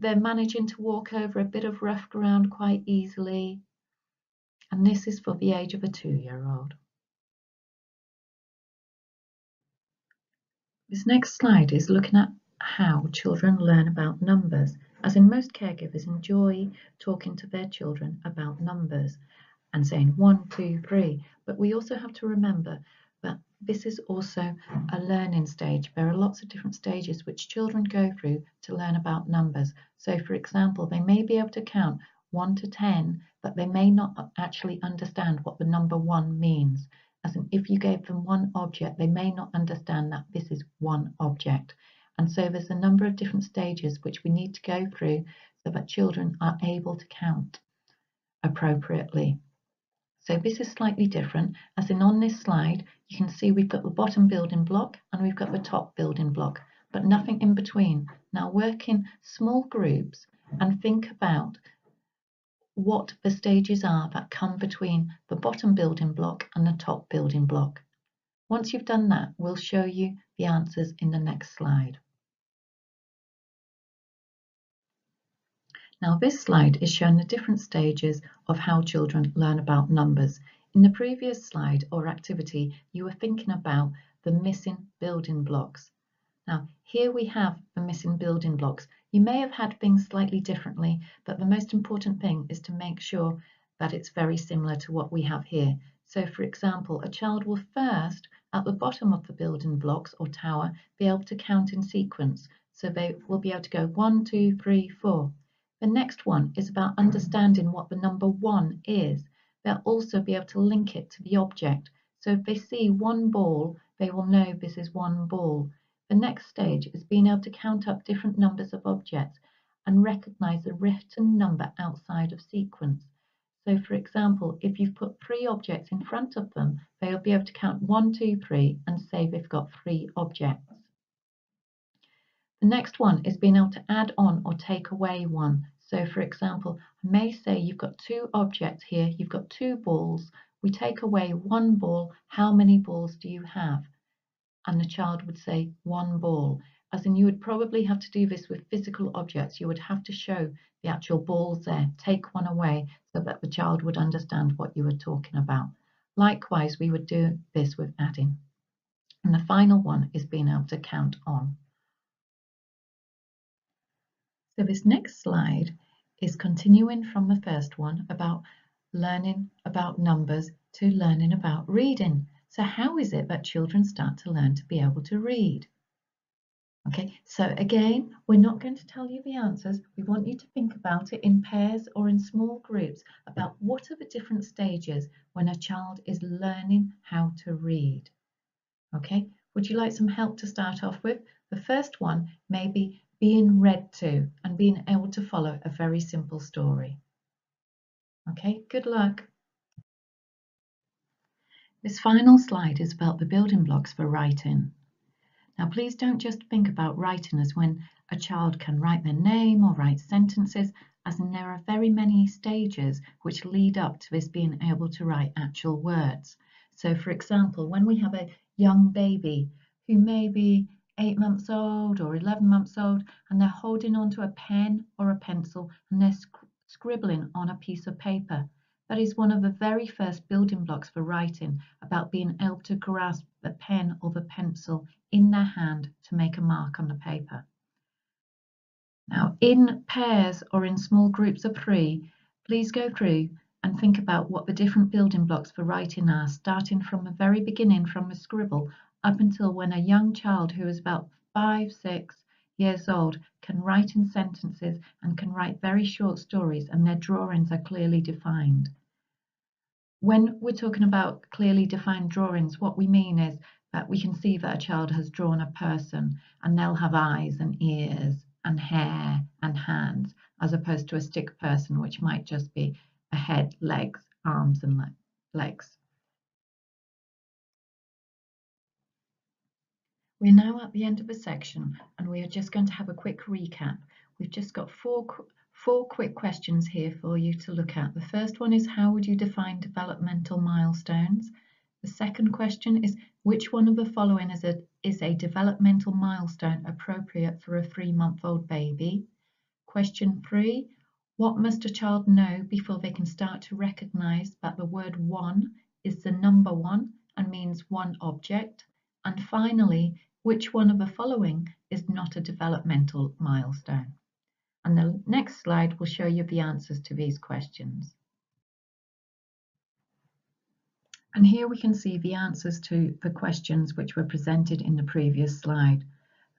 managing to walk over a bit of rough ground quite easily. And this is for the age of a 2-year-old. This next slide is looking at how children learn about numbers, as in most caregivers enjoy talking to their children about numbers and saying 1, 2, 3. But we also have to remember that this is also a learning stage. There are lots of different stages which children go through to learn about numbers. So for example, they may be able to count 1 to 10, but they may not actually understand what the number 1 means. As in, if you gave them one object, they may not understand that this is one object. And so there's a number of different stages which we need to go through so that children are able to count appropriately. So this is slightly different, as in on this slide, you can see we've got the bottom building block and we've got the top building block. but nothing in between. Now work in small groups and think about what the stages are that come between the bottom building block and the top building block. Once you've done that, we'll show you the answers in the next slide. Now this slide is showing the different stages of how children learn about numbers. In the previous slide or activity, you were thinking about the missing building blocks. Now here we have the missing building blocks. You may have had things slightly differently, but the most important thing is to make sure that it's very similar to what we have here. So for example, a child will first, at the bottom of the building blocks or tower, be able to count in sequence. So they will be able to go 1, 2, 3, 4. The next one is about understanding what the number 1 is. They'll also be able to link it to the object. So if they see one ball, they will know this is one ball. The next stage is being able to count up different numbers of objects and recognize the written number outside of sequence. So for example, if you've put 3 objects in front of them, they'll be able to count 1, 2, 3 and say they've got 3 objects. The next one is being able to add on or take away one. So for example, I may say you've got 2 objects here, you've got 2 balls, we take away 1 ball, how many balls do you have? And the child would say 1 ball. As in, you would probably have to do this with physical objects. You would have to show the actual balls there, take one away, so that the child would understand what you were talking about. Likewise, we would do this with adding. And the final one is being able to count on. So this next slide is continuing from the first one about learning about numbers to learning about reading. So how is it that children start to learn to be able to read? Okay, so again, we're not going to tell you the answers. We want you to think about it in pairs or in small groups about what are the different stages when a child is learning how to read. Okay, would you like some help to start off with? The first one may be being read to and being able to follow a very simple story. Okay, good luck. This final slide is about the building blocks for writing. Now please don't just think about writing as when a child can write their name or write sentences, as in there are very many stages which lead up to this being able to write actual words. So for example, when we have a young baby who may be 8 months old or 11 months old and they're holding onto a pen or a pencil and they're scribbling on a piece of paper. That is one of the very first building blocks for writing, about being able to grasp the pen or the pencil in their hand to make a mark on the paper. Now, in pairs or in small groups of 3, please go through and think about what the different building blocks for writing are, starting from the very beginning, from a scribble, up until when a young child who is about 5, 6 years old can write in sentences and can write very short stories, and their drawings are clearly defined. When we're talking about clearly defined drawings, what we mean is that we can see that a child has drawn a person and they'll have eyes and ears and hair and hands, as opposed to a stick person, which might just be a head, legs, arms and legs. We're now at the end of the section and we are just going to have a quick recap. We've just got four quick questions here for you to look at. The first one is, how would you define developmental milestones? The second question is, which one of the following is a developmental milestone appropriate for a 3-month-old baby? Question 3, what must a child know before they can start to recognize that the word 1 is the number 1 and means one object? And finally, which one of the following is not a developmental milestone? And the next slide will show you the answers to these questions. And here we can see the answers to the questions which were presented in the previous slide.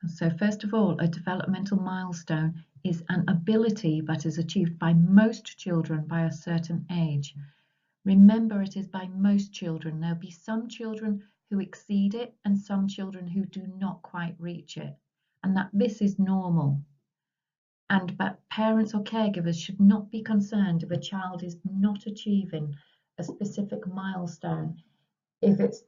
So first of all, a developmental milestone is an ability that is achieved by most children by a certain age. Remember, it is by most children. There'll be some children who exceed it and some children who do not quite reach it, and that this is normal. And that parents or caregivers should not be concerned if a child is not achieving a specific milestone, if it's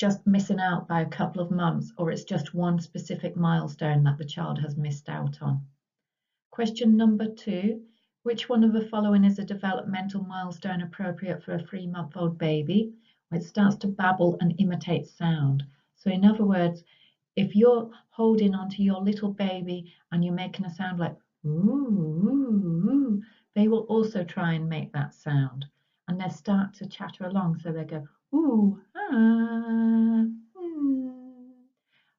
just missing out by a couple of months, or it's just one specific milestone that the child has missed out on. Question number 2, which one of the following is a developmental milestone appropriate for a 3-month-old baby? Well, it starts to babble and imitate sound. So in other words, if you're holding onto your little baby and you're making a sound like ooh, ooh, ooh, they will also try and make that sound. And they start to chatter along, so they go ooh, ah,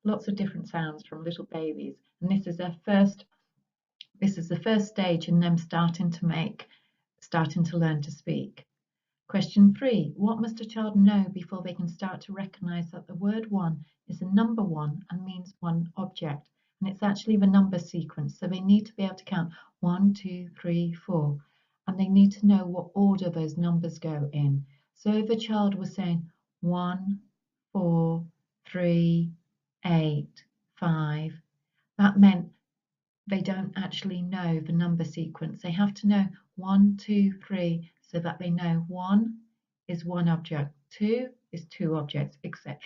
lots of different sounds from little babies. And this is the first stage in them starting to learn to speak. Question 3, what must a child know before they can start to recognise that the word 1 is a number 1 and means one object? And it's actually the number sequence, so they need to be able to count 1, 2, 3, 4, and they need to know what order those numbers go in. So if a child was saying 1, 4, 3, 8, 5, that meant they don't actually know the number sequence. They have to know 1, 2, 3, so that they know 1 is one object, 2 is 2 objects, etc.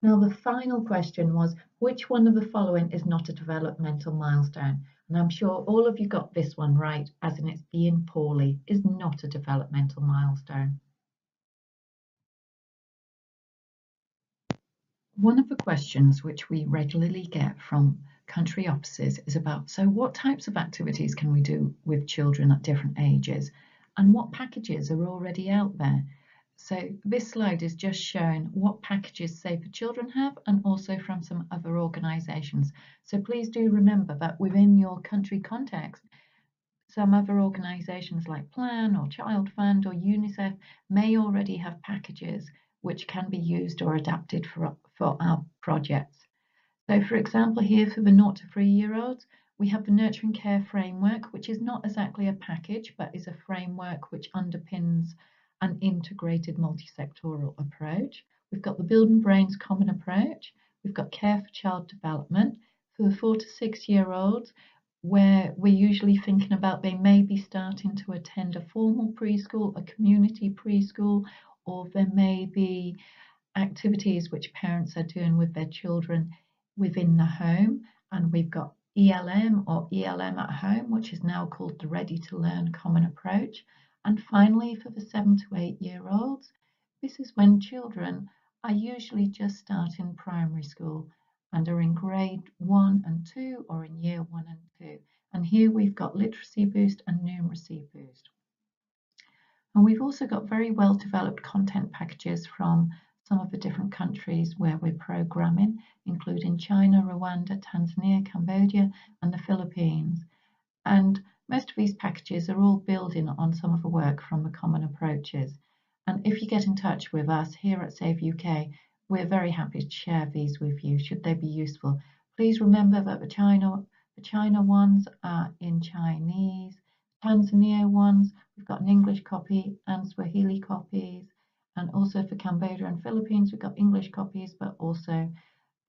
Now the final question was, which one of the following is not a developmental milestone? And I'm sure all of you got this one right, as in it's being poorly is not a developmental milestone. One of the questions which we regularly get from country offices is about, so what types of activities can we do with children at different ages, and what packages are already out there? So this slide is just showing what packages Save for Children have, and also from some other organisations. So please do remember that within your country context, some other organisations like Plan or Child Fund or UNICEF may already have packages which can be used or adapted for our projects. So for example, here for the 0 to 3-year-olds, we have the Nurturing Care Framework, which is not exactly a package, but is a framework which underpins an integrated multi-sectoral approach. We've got the Building Brains Common Approach. We've got Care for Child Development. For the 4 to 6-year-olds, where we're usually thinking about they may be starting to attend a formal preschool, a community preschool, or there may be activities which parents are doing with their children within the home. And we've got ELM or ELM at home, which is now called the Ready to Learn Common Approach. And finally, for the 7 to 8-year-olds, this is when children are usually just starting primary school and are in grade 1 and 2 or in year 1 and 2. And here we've got Literacy Boost and Numeracy Boost. And we've also got very well developed content packages from some of the different countries where we're programming, including China, Rwanda, Tanzania, Cambodia, and the Philippines. And most of these packages are all building on some of the work from the common approaches. And if you get in touch with us here at Save UK, we're very happy to share these with you should they be useful. Please remember that the China ones are in Chinese, Tanzania ones, we've got an English copy and Swahili copies, and also for Cambodia and Philippines, we've got English copies, but also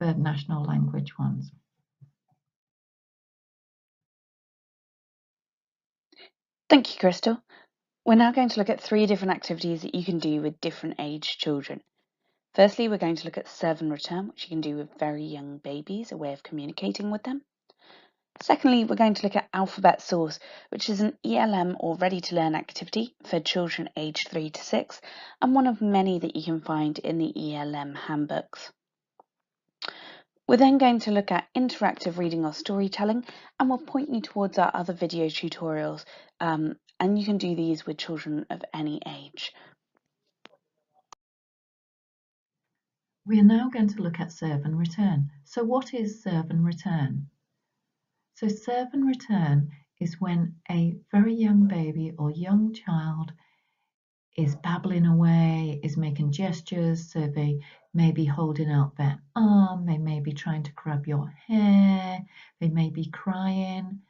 the national language ones. Thank you, Crystal. We're now going to look at 3 different activities that you can do with different aged children. Firstly, we're going to look at Serve and Return, which you can do with very young babies, a way of communicating with them. Secondly, we're going to look at Alphabet Source, which is an ELM or ready-to-learn activity for children aged 3 to 6, and one of many that you can find in the ELM handbooks. We're then going to look at interactive reading or storytelling, and we'll point you towards our other video tutorials, and you can do these with children of any age. We are now going to look at Serve and Return. So what is Serve and Return? So Serve and Return is when a very young baby or young child is babbling away, is making gestures, so they may be holding out their arm, they may be trying to grab your hair, they may be crying.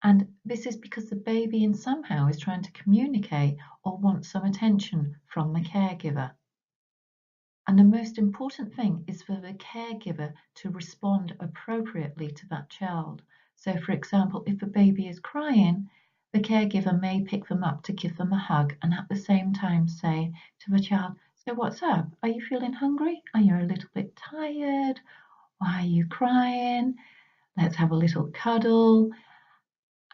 And this is because the baby in somehow is trying to communicate or want some attention from the caregiver. And the most important thing is for the caregiver to respond appropriately to that child. So for example, if a baby is crying, the caregiver may pick them up to give them a hug and at the same time say to the child, So what's up? Are you feeling hungry? Are you a little bit tired? Why are you crying? Let's have a little cuddle,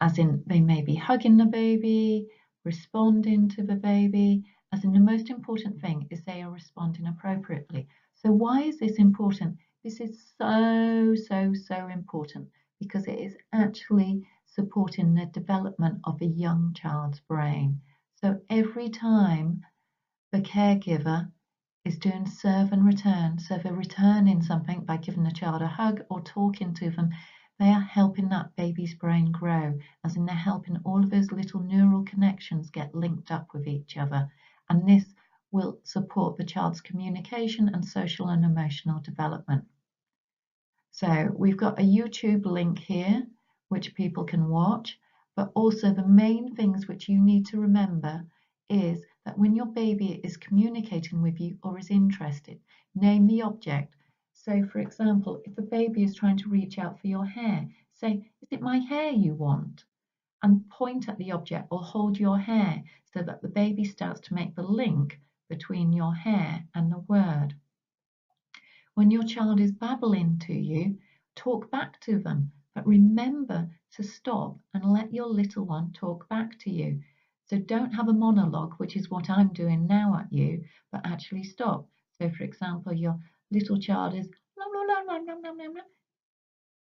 as in they may be hugging the baby, responding to the baby, as in the most important thing is they are responding appropriately. So why is this important? This is so important because it is actually supporting the development of a young child's brain. So every time the caregiver is doing serve and return. So they're returning something by giving the child a hug or talking to them. They are helping that baby's brain grow, as in they're helping all of those little neural connections get linked up with each other. And this will support the child's communication and social and emotional development. So we've got a YouTube link here, which people can watch, but also the main things which you need to remember is that when your baby is communicating with you or is interested, name the object. So for example, if the baby is trying to reach out for your hair, say, is it my hair you want? And point at the object or hold your hair so that the baby starts to make the link between your hair and the word. When your child is babbling to you, talk back to them, but remember to stop and let your little one talk back to you. So don't have a monologue, which is what I'm doing now at you, but actually stop. So for example, your little child is nom, nom, nom, nom, nom, nom, nom, nom.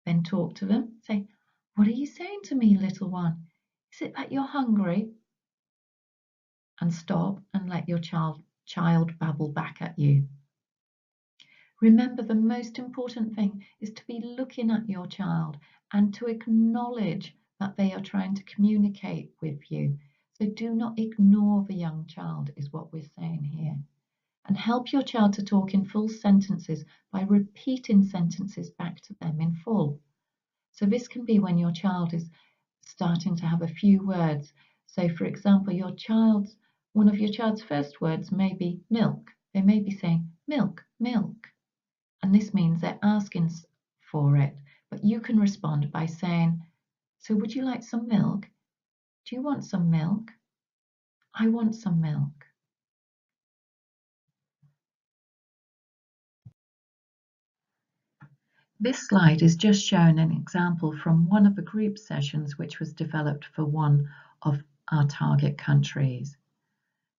Then talk to them. Say, what are you saying to me, little one? Is it that you're hungry? And stop and let your child babble back at you. Remember, the most important thing is to be looking at your child and to acknowledge that they are trying to communicate with you. So do not ignore the young child, is what we're saying here. And help your child to talk in full sentences by repeating sentences back to them in full. So this can be when your child is starting to have a few words. So for example, one of your child's first words may be milk. They may be saying milk, milk. And this means they're asking for it. But you can respond by saying, so would you like some milk? Do you want some milk? I want some milk. This slide is just showing an example from one of the group sessions which was developed for one of our target countries.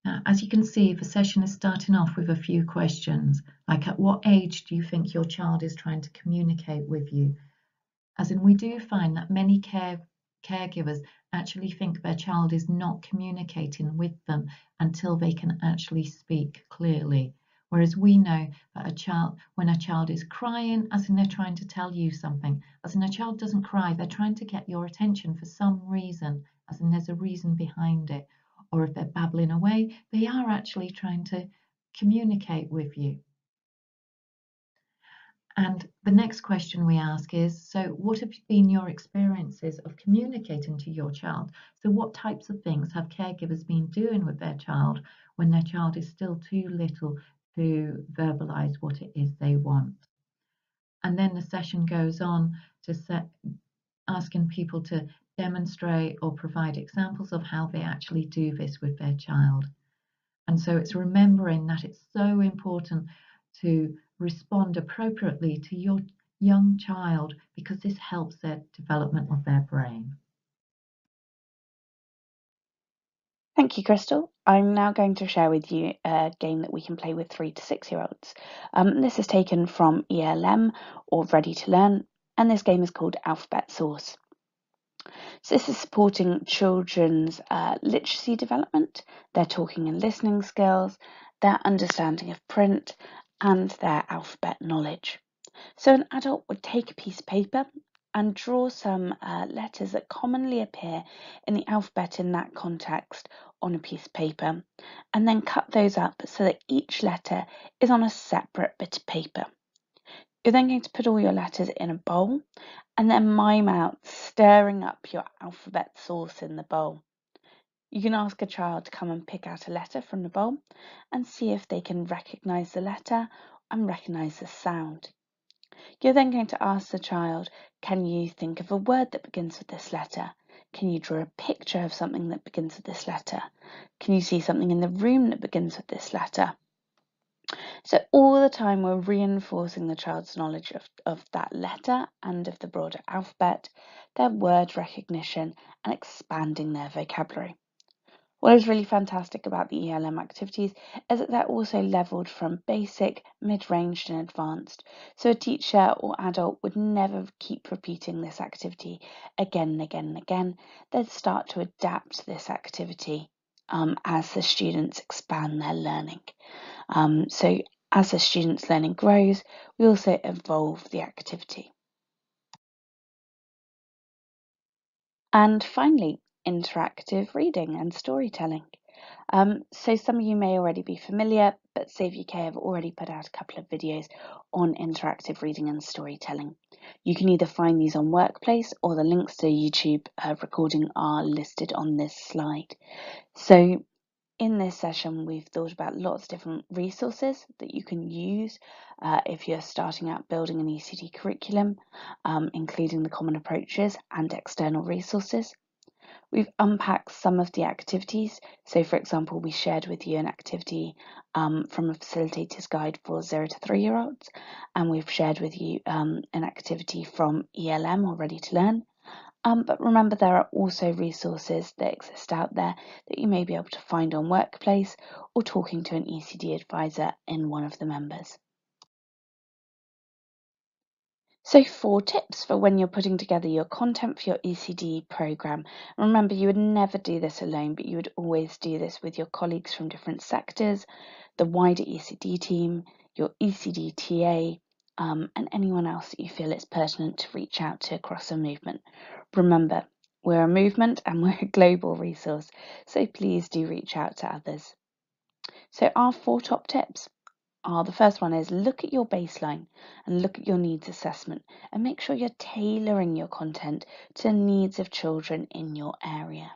Now, as you can see, the session is starting off with a few questions, like at what age do you think your child is trying to communicate with you? As in, we do find that many caregivers actually think their child is not communicating with them until they can actually speak clearly. Whereas we know that when a child is crying, as in they're trying to tell you something, as in a child doesn't cry, they're trying to get your attention for some reason, as in there's a reason behind it. Or if they're babbling away, they are actually trying to communicate with you. And the next question we ask is, so what have been your experiences of communicating to your child? So what types of things have caregivers been doing with their child when their child is still too little to verbalize what it is they want? And then the session goes on to asking people to demonstrate or provide examples of how they actually do this with their child. And so it's remembering that it's so important to respond appropriately to your young child because this helps their development of their brain. Thank you, Crystal. I'm now going to share with you a game that we can play with 3 to 6 year olds. This is taken from ELM or Ready to Learn, and this game is called Alphabet Sauce. So this is supporting children's literacy development, their talking and listening skills, their understanding of print, and their alphabet knowledge. So an adult would take a piece of paper and draw some letters that commonly appear in the alphabet in that context on a piece of paper, and then cut those up so that each letter is on a separate bit of paper. You're then going to put all your letters in a bowl and then mime out stirring up your alphabet sauce in the bowl. You can ask a child to come and pick out a letter from the bowl and see if they can recognise the letter and recognise the sound. You're then going to ask the child, can you think of a word that begins with this letter? Can you draw a picture of something that begins with this letter? Can you see something in the room that begins with this letter? So all the time we're reinforcing the child's knowledge of that letter and of the broader alphabet, their word recognition, and expanding their vocabulary. What is really fantastic about the ELM activities is that they're also levelled from basic, mid-ranged and advanced. So a teacher or adult would never keep repeating this activity again and again and again. They'd start to adapt this activity as the students expand their learning. So as the students' learning grows, we also evolve the activity. And finally, interactive reading and storytelling. So some of you may already be familiar, but Save UK have already put out a couple of videos on interactive reading and storytelling. You can either find these on Workplace or the links to YouTube recording are listed on this slide. So in this session, we've thought about lots of different resources that you can use if you're starting out building an ECD curriculum, including the common approaches and external resources. We've unpacked some of the activities. So for example, we shared with you an activity from a facilitator's guide for 0 to 3-year-olds, and we've shared with you an activity from ELM or Ready to Learn. But remember, there are also resources that exist out there that you may be able to find on Workplace or talking to an ECD advisor in one of the members. So 4 tips for when you're putting together your content for your ECD programme. Remember, you would never do this alone, but you would always do this with your colleagues from different sectors, the wider ECD team, your ECD TA, and anyone else that you feel it's pertinent to reach out to across a movement. Remember, we're a movement and we're a global resource, so please do reach out to others. So our 4 top tips. The first one is look at your baseline and look at your needs assessment and make sure you're tailoring your content to the needs of children in your area.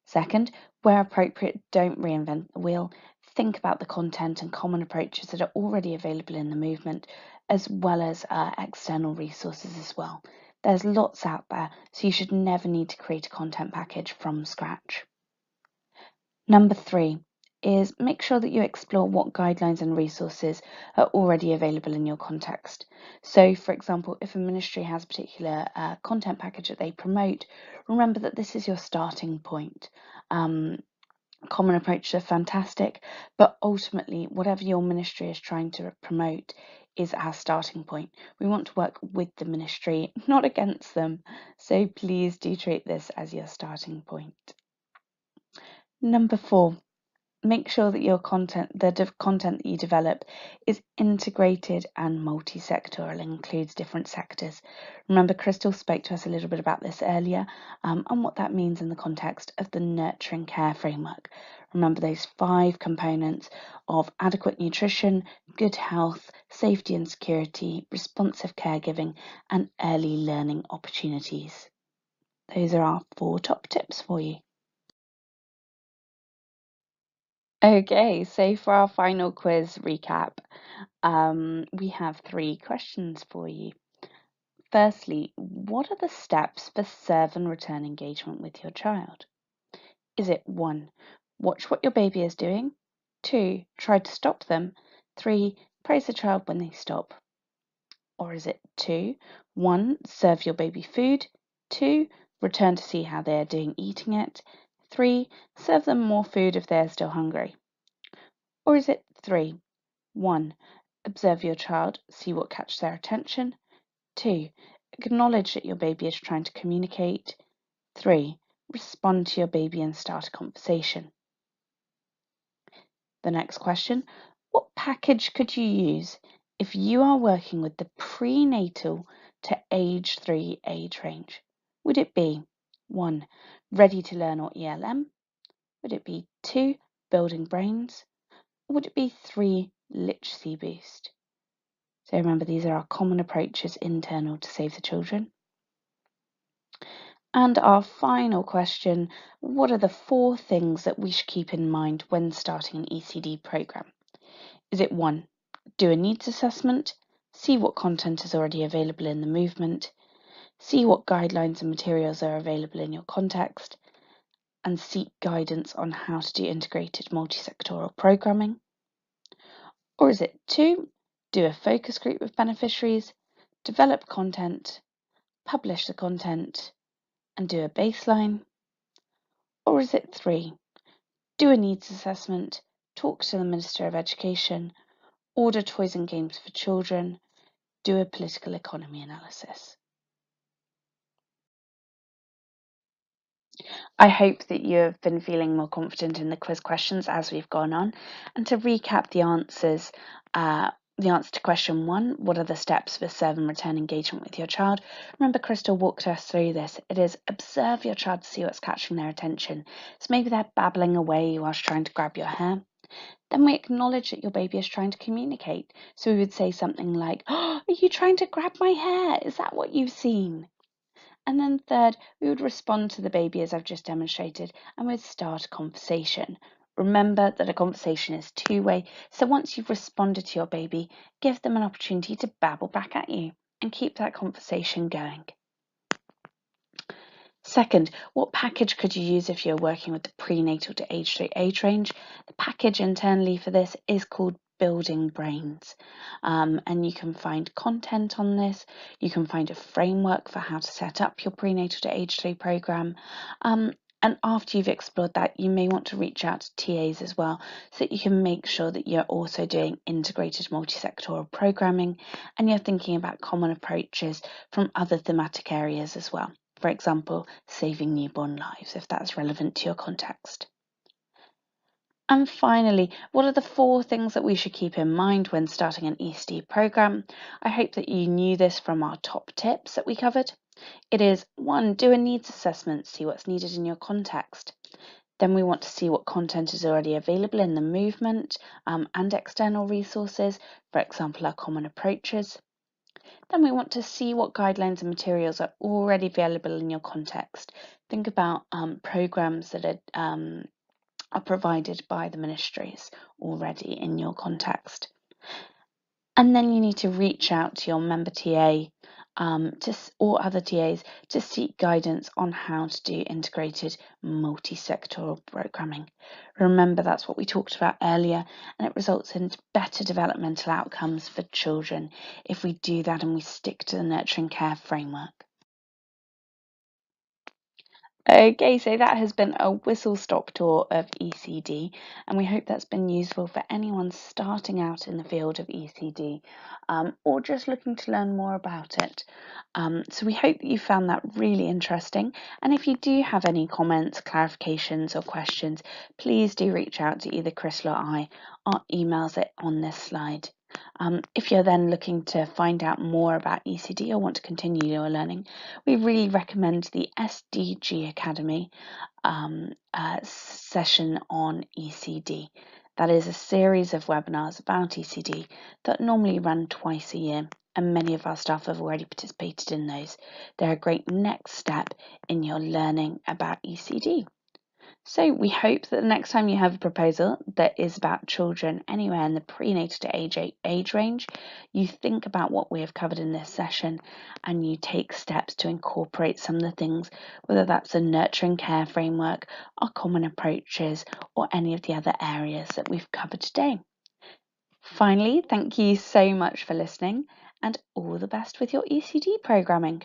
Second, where appropriate, don't reinvent the wheel. Think about the content and common approaches that are already available in the movement, as well as external resources as well. There's lots out there, so you should never need to create a content package from scratch. Number 3 is make sure that you explore what guidelines and resources are already available in your context. So, for example, if a ministry has a particular content package that they promote, remember that this is your starting point. Common approaches are fantastic, but ultimately, whatever your ministry is trying to promote is our starting point. We want to work with the ministry, not against them. So please do treat this as your starting point. Number 4. Make sure that your content, the content that you develop, is integrated and multi-sectoral, includes different sectors. Remember, Crystal spoke to us a little bit about this earlier and what that means in the context of the nurturing care framework. Remember those 5 components of adequate nutrition, good health, safety and security, responsive caregiving, and early learning opportunities. Those are our 4 top tips for you. Okay, so for our final quiz recap, we have 3 questions for you. Firstly, what are the steps for serve and return engagement with your child? Is it 1, watch what your baby is doing? 2, try to stop them? 3, praise the child when they stop? Or is it 2, 1, serve your baby food? 2, return to see how they are doing eating it? 3, serve them more food if they are still hungry? Or is it 3, 1, observe your child, see what catches their attention? 2, acknowledge that your baby is trying to communicate? 3, respond to your baby and start a conversation? The next question, what package could you use if you are working with the prenatal to age 3 age range? Would it be 1, Ready to Learn or ELM? Would it be 2, Building Brains? Or would it be 3, Literacy Boost? So remember, these are our common approaches internal to Save the Children. And our final question, what are the 4 things that we should keep in mind when starting an ECD programme? Is it 1, do a needs assessment, see what content is already available in the movement, see what guidelines and materials are available in your context, and seek guidance on how to do integrated multi-sectoral programming? Or is it 2, do a focus group with beneficiaries, develop content, publish the content, and do a baseline? Or is it 3, do a needs assessment, talk to the Minister of Education, order toys and games for children, do a political economy analysis? I hope that you have been feeling more confident in the quiz questions as we've gone on. And to recap the answers, the answer to question 1, what are the steps for serve and return engagement with your child? Remember, Crystal walked us through this. It is observe your child to see what's catching their attention. So maybe they're babbling away whilst trying to grab your hair. Then we acknowledge that your baby is trying to communicate. So we would say something like, oh, are you trying to grab my hair? Is that what you've seen? And then third, we would respond to the baby as I've just demonstrated, and we'd start a conversation. Remember that a conversation is two-way, so once you've responded to your baby, give them an opportunity to babble back at you and keep that conversation going. Second, what package could you use if you're working with the prenatal to age 3 age range? The package internally for this is called Building Brains, and you can find content on this. You can find a framework for how to set up your prenatal to age 3 program. And after you've explored that, you may want to reach out to TAs as well, so that you can make sure that you're also doing integrated multi-sectoral programming and you're thinking about common approaches from other thematic areas as well. For example, saving newborn lives, if that's relevant to your context. And finally, what are the 4 things that we should keep in mind when starting an ECD program? I hope that you knew this from our top tips that we covered. It is 1, do a needs assessment, see what's needed in your context. Then we want to see what content is already available in the movement and external resources, for example, our common approaches. Then we want to see what guidelines and materials are already available in your context. Think about programs that are provided by the ministries already in your context. And then you need to reach out to your member TA or other TAs to seek guidance on how to do integrated multi-sectoral programming. Remember, that's what we talked about earlier, and it results in better developmental outcomes for children if we do that and we stick to the nurturing care framework. Okay, so that has been a whistle-stop tour of ECD, and we hope that's been useful for anyone starting out in the field of ECD or just looking to learn more about it. So we hope that you found that really interesting, and if you do have any comments, clarifications or questions, please do reach out to either Crystal or I. Our emails are on this slide. If you're then looking to find out more about ECD or want to continue your learning, we really recommend the SDG Academy session on ECD. That is a series of webinars about ECD that normally run twice a year, and many of our staff have already participated in those. They're a great next step in your learning about ECD. So we hope that the next time you have a proposal that is about children anywhere in the prenatal to age 8 age range, you think about what we have covered in this session and you take steps to incorporate some of the things, whether that's a nurturing care framework, our common approaches, or any of the other areas that we've covered today. Finally, thank you so much for listening and all the best with your ECD programming.